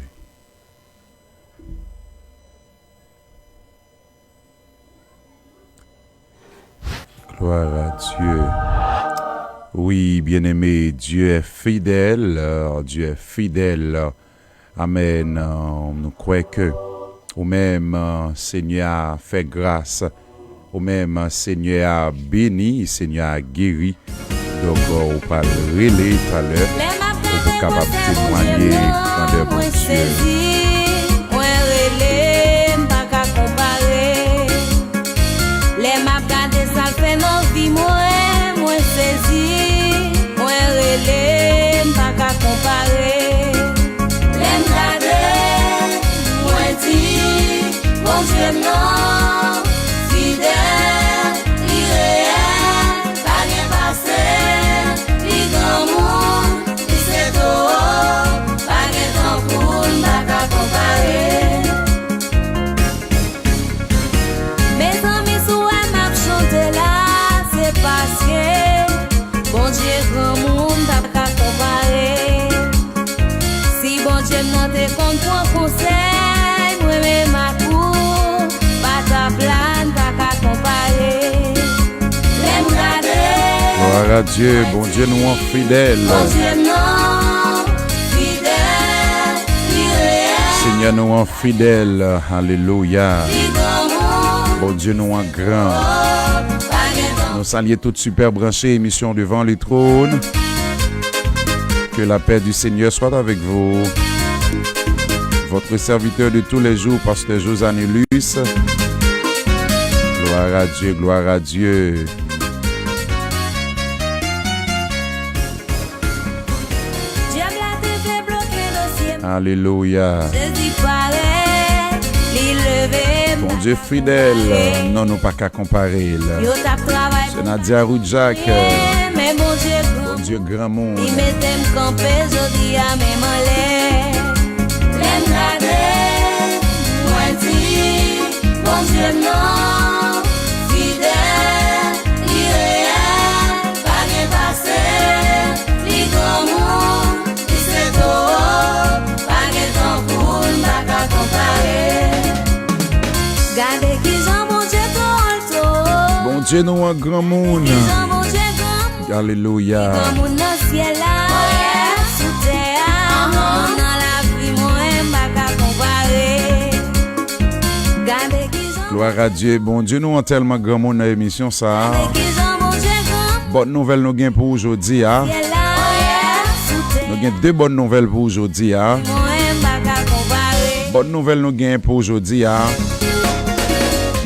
Gloire à Dieu. Oui, bien-aimé, Dieu est fidèle. Dieu est fidèle. Amen. Nous croyons que au même Seigneur a fait grâce. Au même Seigneur a béni, Seigneur a guéri. Donc, on parle relais tout à l'heure. On est capable de témoigner grandeur pour Dieu. Les m'a gardé ça fait nos vies moi saisi moi relé pas qu'à comparer les gardé moi dit bon Dieu non fidèle irréel pas rien passé li grand monde li c'est tout pas rien temps pour pas qu'à comparer. Parce que bon Dieu grand monde n'a pas comparé. Si bon Dieu n'a te compte conseil, moi-même ma cour, pas ta plan, pas comparer. L'aime garder. Gloire à Dieu, bon Dieu nous en fidèle. Bon Dieu non, fidèle, irréel. Seigneur nous en fidèle. Alléluia. Bon Dieu nous en grand. Nous saluons toutes super branchées, émission Devant les trônes. Que la paix du Seigneur soit avec vous. Votre serviteur de tous les jours, Pasteur Josanelus. Gloire à Dieu, gloire à Dieu. Alléluia. Bon Dieu fidèle, non nous pas qu'à comparer. C'est Nadia Roudjak. Bon Dieu grand monde. Il m'aime camper, je dis à mes mollets. L'aime garder, moi dit, bon Dieu non, fidèle, irréel, pas rien passé, li grand monde, li c'est tout, pas rien temps pour n'a qu'à comparer. Gardez qui j'en bon Dieu tout. Bon Dieu nous un grand monde. Alléluia. Gloire à Dieu. Bon Dieu nous en tellement grand monde dans l'émission ça. Bonne nouvelle nous gain pour aujourd'hui. Nous gain deux bonnes nouvelles pour aujourd'hui. Bonne nouvelle nous gain pour aujourd'hui.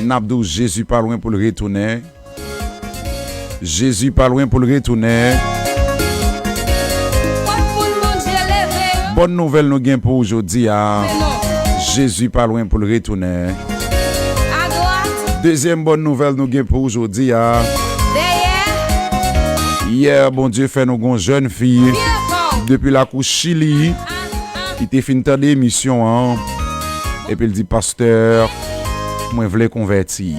N'abdou Jésus pas loin pour le retourner. Jésus pas loin pour le retourner. Bonne nouvelle nous gain pour aujourd'hui. Jésus pas loin pour le retourner. Deuxième bonne nouvelle nous gain pour aujourd'hui. Hier, bon Dieu fait nous une jeune fille depuis la couche Chili qui était fini de l'émission. Et puis il dit pasteur, moi je voulais convertir.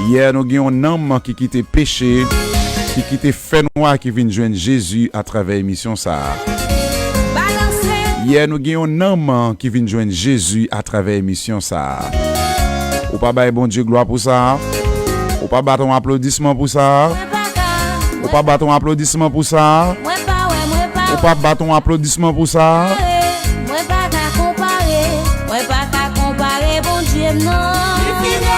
Hier, nous avons un homme qui quittait péché, qui quittait fait noir, qui vient joindre Jésus à travers l'émission ça. Hier, nous avons un homme qui vient joindre Jésus à travers l'émission ça. Ou pas bailler bon Dieu gloire pour ça. Ou pas battre un applaudissement pour ça. Ou pas battre un applaudissement pour ça. Ou pas battre un applaudissement pour ça. Moi pas qu'à comparer, bon Dieu non.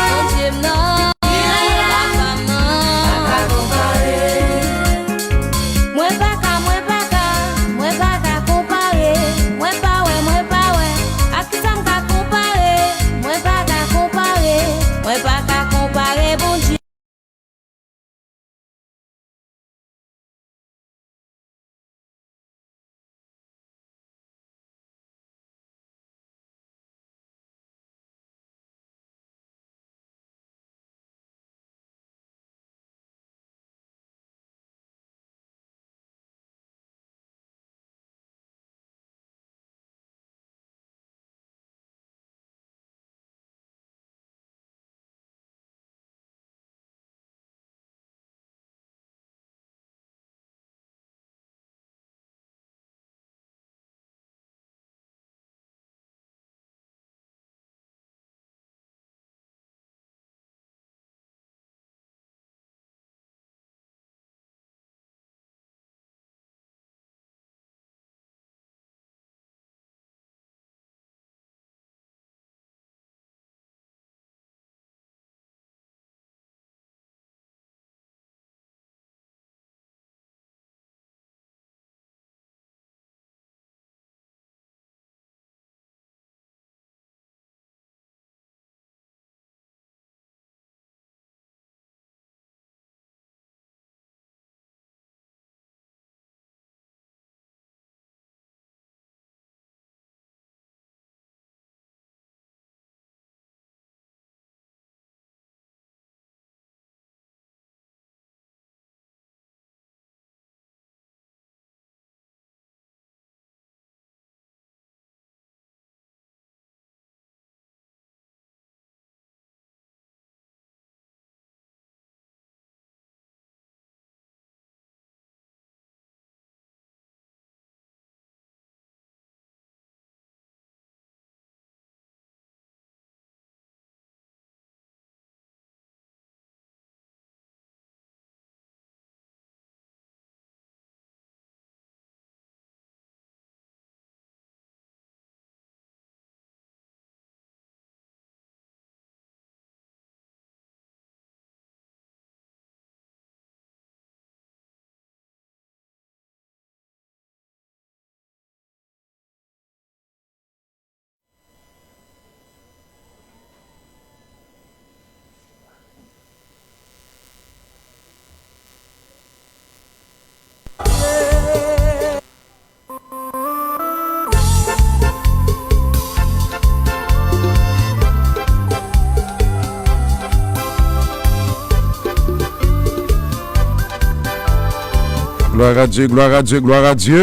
Gloire à Dieu, gloire à Dieu, gloire à Dieu.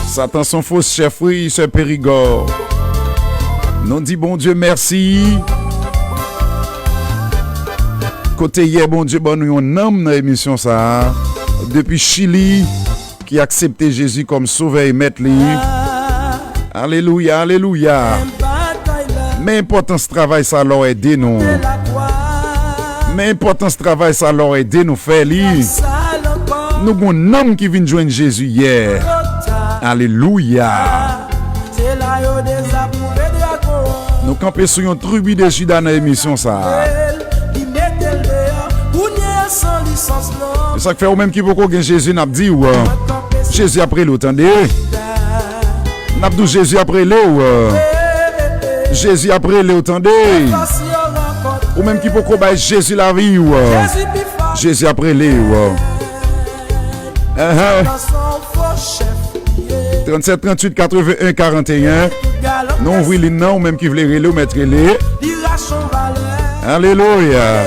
Satan son faux chef, oui, ce Périgord. Nous dit bon Dieu merci. Côté hier, bon Dieu, bon nous un homme dans l'émission ça. Depuis Chili, qui a accepté Jésus comme sauveur et maître. Alléluia, alléluia. Mais important ce travail ça leur aider nous. Mais important ce travail ça leur aider nous faire li. Nous avons un homme qui vient joindre Jésus hier. Alléluia. Nous campons sur une tribu de Judas dans l'émission ça. C'est ça que fait ou même qui veut qu'on Jésus n'a dit ou Jésus après l'entendez. N'a dit Jésus après le Jésus après le entendez. Ou même qui veut qu'on baille Jésus la vie ou Jésus après le 37 38 81 41. Non oui les non même qui veut le mettre les. Alléluia.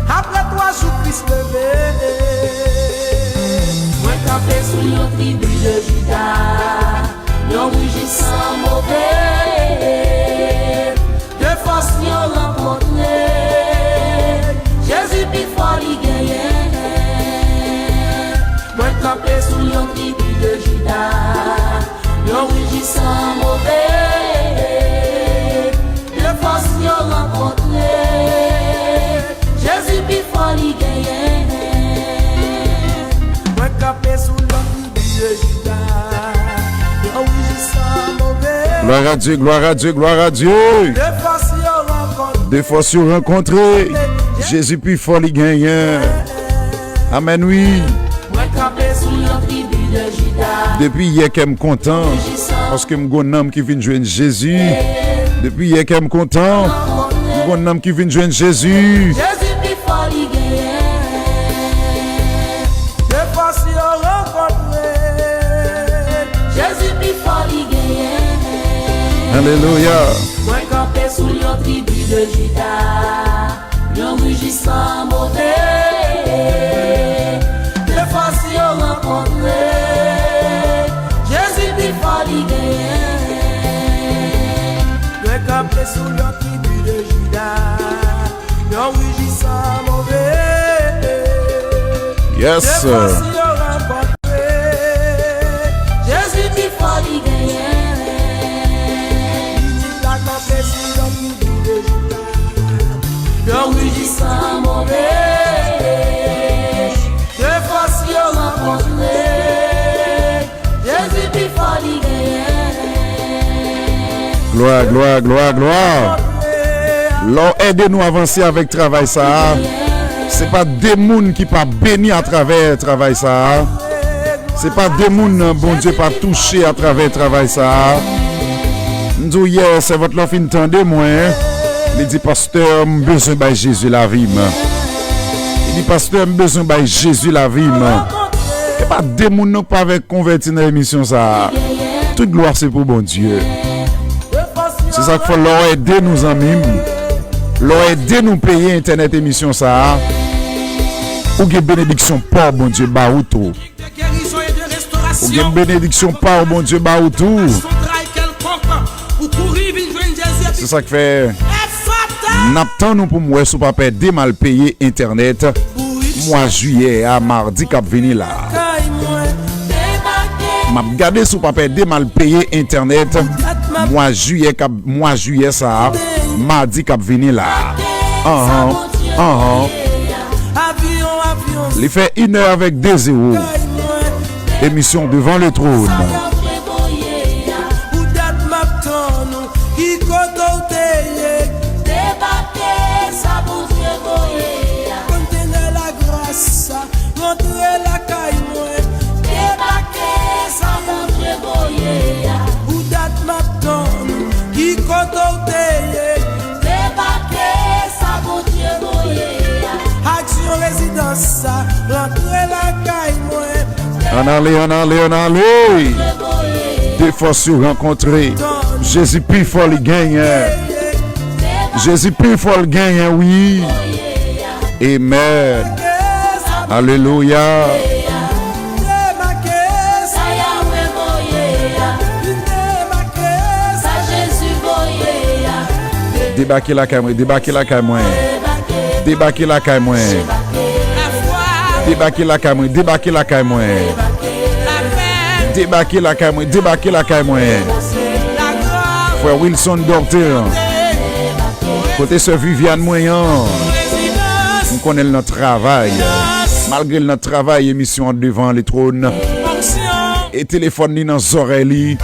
Après 3 jours, Christ levé. Moi campé sous yon tribu de Judas, yon rugissant mauvais. De force yon rencontré, Jésus plus fort li gagne. Moi campé sous yon tribu de Judas, yon rugissant mauvais. De force yon rencontré, Jésus plus fort li gagne. Moi campé sous l'homme de Judas, yon rugissant mauvais. Gloire à Dieu, gloire à Dieu, gloire à Dieu. Des fois sur rencontré, Jésus plus fort li gagne. Amen oui. Moi campé sous yon tribu de Judas, Depuis hier qu'elle me content parce que mon homme qui vient joindre Jésus. Depuis hier qu'elle me content, mon homme qui vient joindre Jésus. Jésus plus fort li gagne. De force yon rencontré, Jésus plus fort li gagne. Alléluia. Moi campé sous yon tribu de Judas, yon rugissant mauvais. De force yon rencontré, Jésus plus fort li gagne. moi campé sous l'homme tribu de Judas, yon rugissant mauvais. Yes. De force yon rencontré, Jésus plus fort li gagne. il a campé sous l'homme tribu de Judas, Yon rugissant mauvais. De force yon rencontré, Jésus plus fort li gagne. Gloire, gloire, gloire, gloire. Lord, aidez-nous à avancer avec travail ça. C'est pas des gens qui pas béni à travers travail ça. C'est pas des gens, bon Dieu, pas touché à travers travail ça. Nous hier, c'est votre l'offre entendez moi. Il dit pasteur, j'ai besoin de Jésus la vie. Il dit pasteur, j'ai besoin de Jésus la vie. Et pas des gens pas avec converti dans l'émission ça. Toute gloire c'est pour bon Dieu. C'est ça qu'il faut leur aider nous amis. Leur aider nous payer internet émission ça. Ou que bénédiction par bon Dieu ba ou tout. de guérison et de Ou restauration. que bénédiction par bon Dieu ba ou tout. Son travail quelconque, ou courir, vite joindre Jésus. C'est ça qui fait. Et fatal. N'attend nous pour moi sous papier de mal payer internet. Mois juillet à mardi cap venir là. Caille moi, M'a regardé sous papier de mal payer internet. Mois juillet ça. Mardi cap venir là. avion, avion. Il fait 1 heure avec 2-0. Caille moi, Émission devant le trône. ou date m'a ton, qui côté. Contenez la grâce, montrez la caille moi. Ou date m'a ton, qui côté. Action résidence, rentrez la caille moi. En aller. Des fois sur rencontrer. Jésus plus fort le gagne. Jésus plus fort le gagne, oui. Amen. Alléluia. Débarquez la caméra, débarquez la caméra. Débarquez la caméra. Débarquez la caméra, débarquez la caméra. Débarquez la caméra, débarquez la caméra. Frère Wilson Docteur. Côté ce Viviane Moyen. On connaît notre travail. Malgré notre travail, émission devant les trônes. Et téléphone ni dans les oreilles.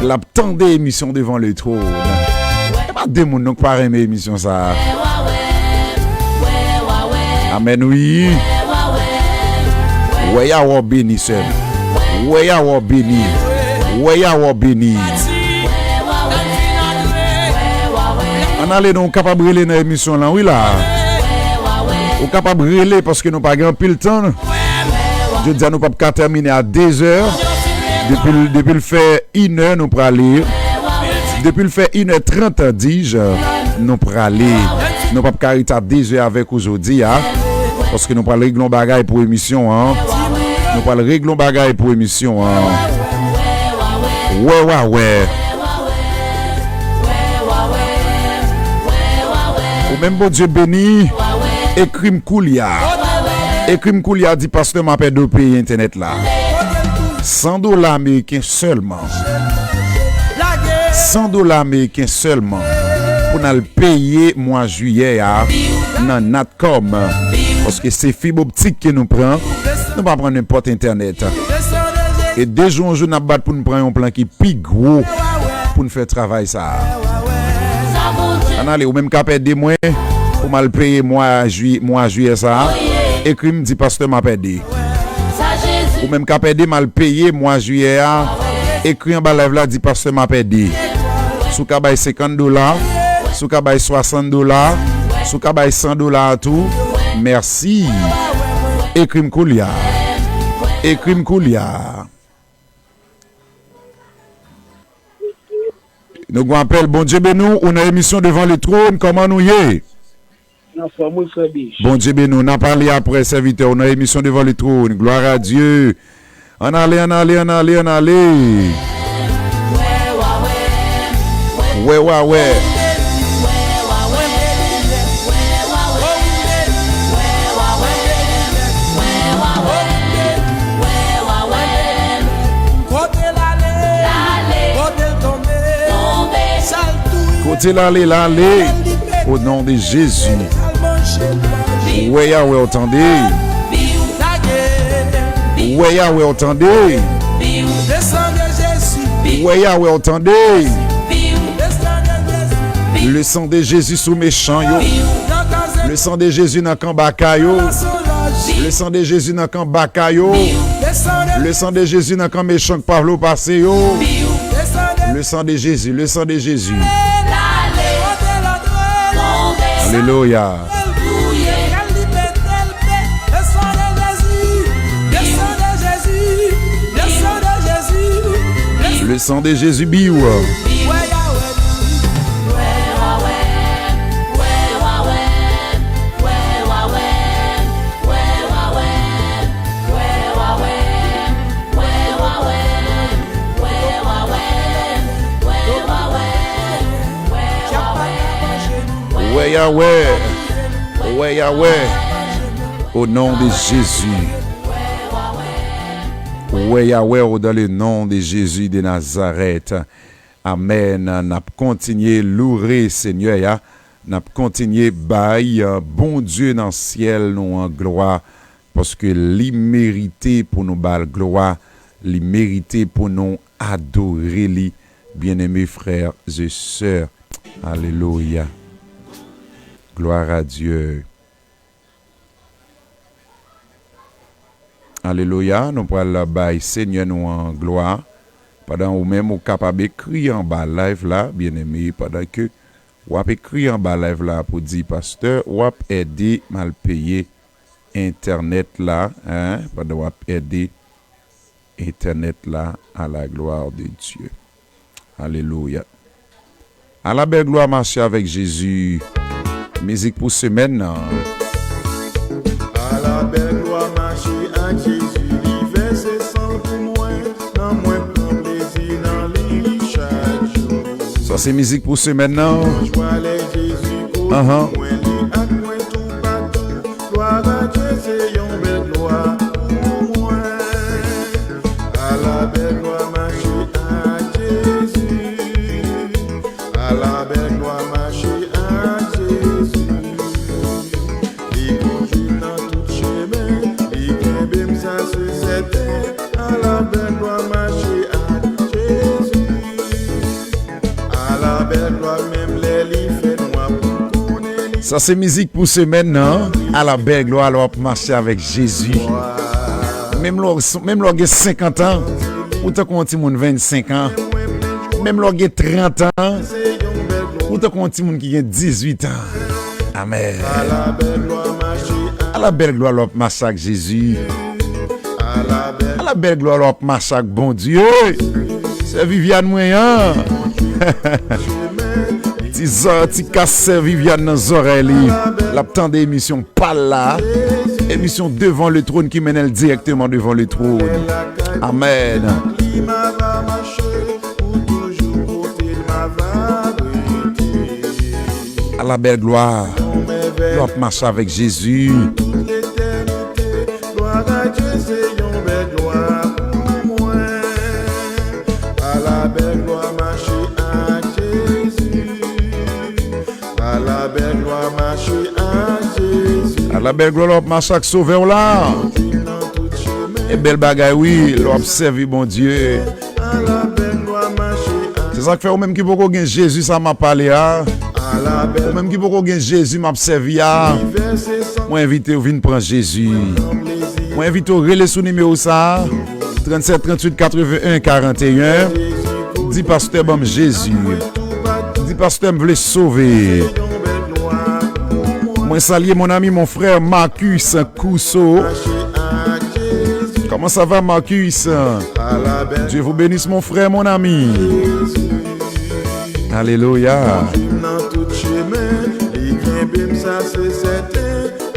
L'attendez émission devant les trônes. Pas de monde donc pas aimer émission ça. Amen oui. Ouais ya wa béni seul. Ouais ya wa béni. Ouais ya wa béni. On allait donc capable brûler dans émission là oui là. Ou capable brûler parce que nous pas grand pile temps. Je dis nous pas terminer à 2 heures. Depuis le fait 1 heure nous pour aller. Depuis le fait 1h30 dis-je, nous pour aller. Nous pas cariter à 2 heures avec aujourd'hui hein, parce que nous pas régler bagaille pour émission hein. Nous pas régler bagaille pour émission hein. Ouais. Ou même bon Dieu béni. Écrim Koulia dit pasteur m'a paie de payer internet là. $100 américains seulement. $100 américains seulement pour nous payer mois juillet dans Natcom parce que c'est fibre optique que nous prenons. Nous pas prendre n'importe internet. Et 2 jours je n'a battre pour nous prendre un plan qui plus gros pour nous faire travail ça. On allez ou même capé des mois pour mal payer mois juillet ça. Écrit me dit pasteur m'a perdé. Ou même capé des mal payer mois juillet écrit en bas là dit pasteur m'a perdé. Sous ka bay $50, sous ka bay $60, sous ka bay $100 tout. Merci. Écrim Koulia. Nous appelle bon Dieu bénou, on a émission devant le trône, comment nous y est? Bon Dieu bénou, on a parlé après serviteur, on a émission devant le trône, gloire à Dieu. On allait. Ouais. Côté l'aller, au nom de Jésus. Ouais, attendez. Ouais, attendez. Le sang de Jésus sous méchant yo. Le sang de Jésus dans camp bakayo. Le sang de Jésus dans camp bakayo. Le sang de Jésus dans camp méchant Pablo passé yo. Le sang de Jésus. Alléluia. Le sang de Jésus biou. Ouais, Yahweh. Au nom de Jésus. Ouais, Yahweh, dans le nom de Jésus de Nazareth. Amen. N'a continué louer Seigneur. N'a continué bail bon Dieu dans le ciel nous en gloire parce que l'immérité pour nous bal gloire, l'immérité pour nous adorer lui, bien-aimés frères et sœurs. Alléluia. Gloire à Dieu. Alléluia. Nous prenons la bail Seigneur nous en gloire. Pendant ou même ou capable d'écrire en bas live là, bien aimé, pendant que ou a écrit en bas live là pour dire pasteur, ou a aider mal payer internet là, hein, pendant ou a aider Internet là, à la gloire de Dieu. Alléluia. À la belle gloire, marcher avec Jésus. Musique pour semaine. À la belle gloire, marcher avec Jésus. Verset sans pour moi, non moins prend plaisir dans l'île chaque jour. Ça, c'est musique pour semaine. Non? Je vois les Jésus pour moi, les actes moins tout partout. Gloire à Dieu, c'est une belle gloire pour moi. À la belle gloire, marcher avec Jésus. À la belle gloire, marcher avec Jésus. Il conduit dans tout chemin, il guimbe ça c'est certain. À la belle gloire, marcher avec Jésus. À la belle gloire, même les lits fait noir pour connaître. Ça, c'est musique pour semaine. Non? À la belle gloire, alors marcher avec Jésus. Même lorsque 50 ans, ou t'as compté mon 25 ans, même lorsque 30 ans, ou t'as compté mon qui a 18 ans. Amen. À la belle gloire, marcher À la belle gloire, alors marcher avec Jésus. à la belle. À la belle gloire, alors marcher avec bon Dieu. C'est Viviane Moyen. Ti casse Viviane dans les oreilles. La temps d'émission pas là. Émission devant le trône qui mène elle directement devant le trône. Amen. Il m'a va marcher, pour toujours porter ma va briller. À la belle gloire, l'autre marche avec Jésus. Toute l'éternité, gloire à Dieu, c'est une belle gloire pour moi. À la belle gloire, marcher à Jésus. À la belle gloire, marcher à Jésus. À la belle gloire, l'autre marche avec Sauveur là. Dans tout chemin, Et belle bagaille, oui, l'autre servi bon Dieu. à la belle gloire, marcher C'est ça que fait ou même qui peut gagner Jésus, ça m'a parlé. à la Ou belle même qui peut gagner Jésus, m'a servi. verset sans Moi invité ou venir prendre Jésus. plaisir. Moi invité au relais sous numéro ça. 37 38 81 41. Dis pasteur bon Jésus. Dis pasteur me voulait sauver. Moi saluer mon ami, mon frère Marcus Cousseau. Comment ça va Marcus? Dieu vous bénisse mon frère, mon ami. Alléluia. Dans tout chemin, les guimbes, ça c'est certain.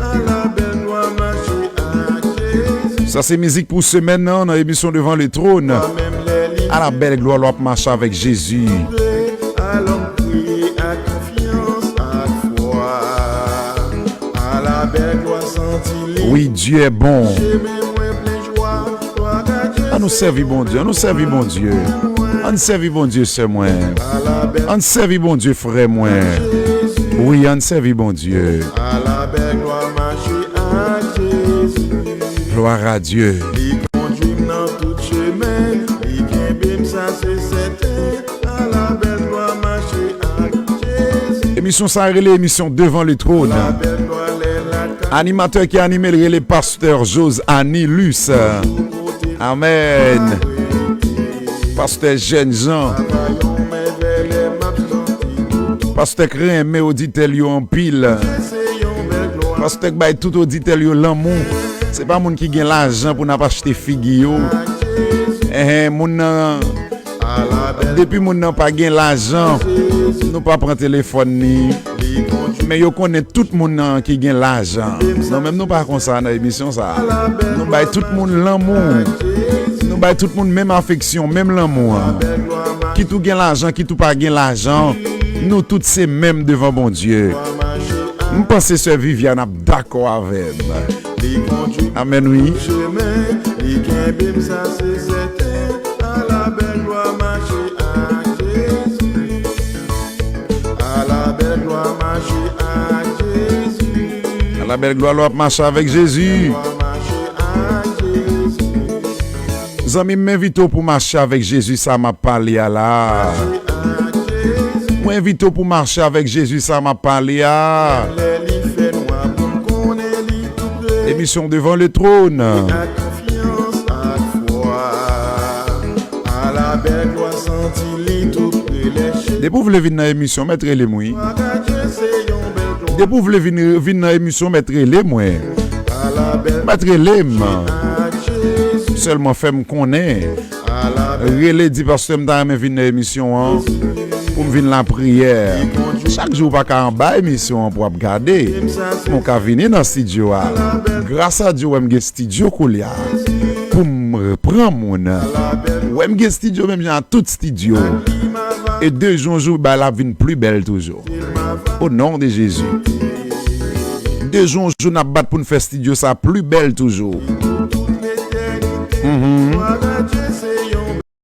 À la belle loi, marcher à Jésus. Ça c'est musique pour semaine dans l'émission devant le trône. Même les À la belle gloire, l'on marche avec Jésus. livrés, allons prier à confiance, à foi. À la belle loi, sentir Oui, Dieu est bon. les moi plein joie. Gloire à Dieu. On nous servit bon Dieu, on nous servit bon Dieu. On nous servit bon Dieu, c'est moi. À la belle On nous servit bon Dieu, frère moi. Jésus. Oui, on nous servit bon Dieu. À la belle loi, marcher à Jésus. Gloire à Dieu. Il conduit dans tout chemin, il guimbes, ça c'est certain. À la belle loi, marcher à Jésus. Émission ça relais, émission devant le trône. La belle loi, la Animateur qui anime le relais, pasteur Jose Anilus. Amen. Pasteur Jeune Jean. Voyons mes belles m'absenter. Pasteur Crain, mais auditeur yo en pile. Essayons belle gloire. Pasteur Bay tout auditeur yo l'amour. C'est pas moun qui gagne l'argent pour n'a pas acheter figue yo. Moun nan, À la belle depuis moun nan pas gagne l'argent, nous pas prendre téléphone ni. il conduit. Mais yo connaît tout moun nan qui gagne l'argent. Non même nous pas comme ça dans l'émission ça. Nous bay tout moun l'amour. Nous bay tout moun même affection, même l'amour. Belle gloire, Qui tout gagne l'argent, qui tout pas gagne l'argent, nous tous c'est même devant bon Dieu. marcher Nous pensons que Viviane a d'accord avec. il conduit. Amen oui. Chemin, il guimbes, ça c'est certain. À la belle gloire, marcher à Jésus. À la belle gloire, marcher à Jésus. À la belle gloire, l'on marche avec Jésus. Marcher à Jésus. Zami m'invite pour marcher avec Jésus, ça m'a parlé à là. Moi invite pour marcher avec Jésus, ça m'a parlé à. Les lits fait noir pour qu'on ait lit tout près. Émission devant le trône. À confiance, à foi. À la belle gloire, sentir lit tout près. Les chefs, Depuis vous voulez venir dans l'émission, mettre les mouilles. à Dieu, c'est une belle gloire. Depuis vous voulez venir dans l'émission, mettre les mouilles. À la belle Mettre les mains. à Jésus. seulement fait me connaître. Relais dit parce que m'ta me venir émission hein, pour me venir la prière. Chaque jour pas qu'en bas émission pour regarder. Mon ka venir dans studio. Grâce à Dieu m'ge studio Koulia pour me reprendre mon. Ouais m'ge studio même dans tout studio. Et 2 jours bah la vie plus belle toujours. Au nom de Jésus. 2 jours n'a battre pour nous faire studio ça plus belle toujours.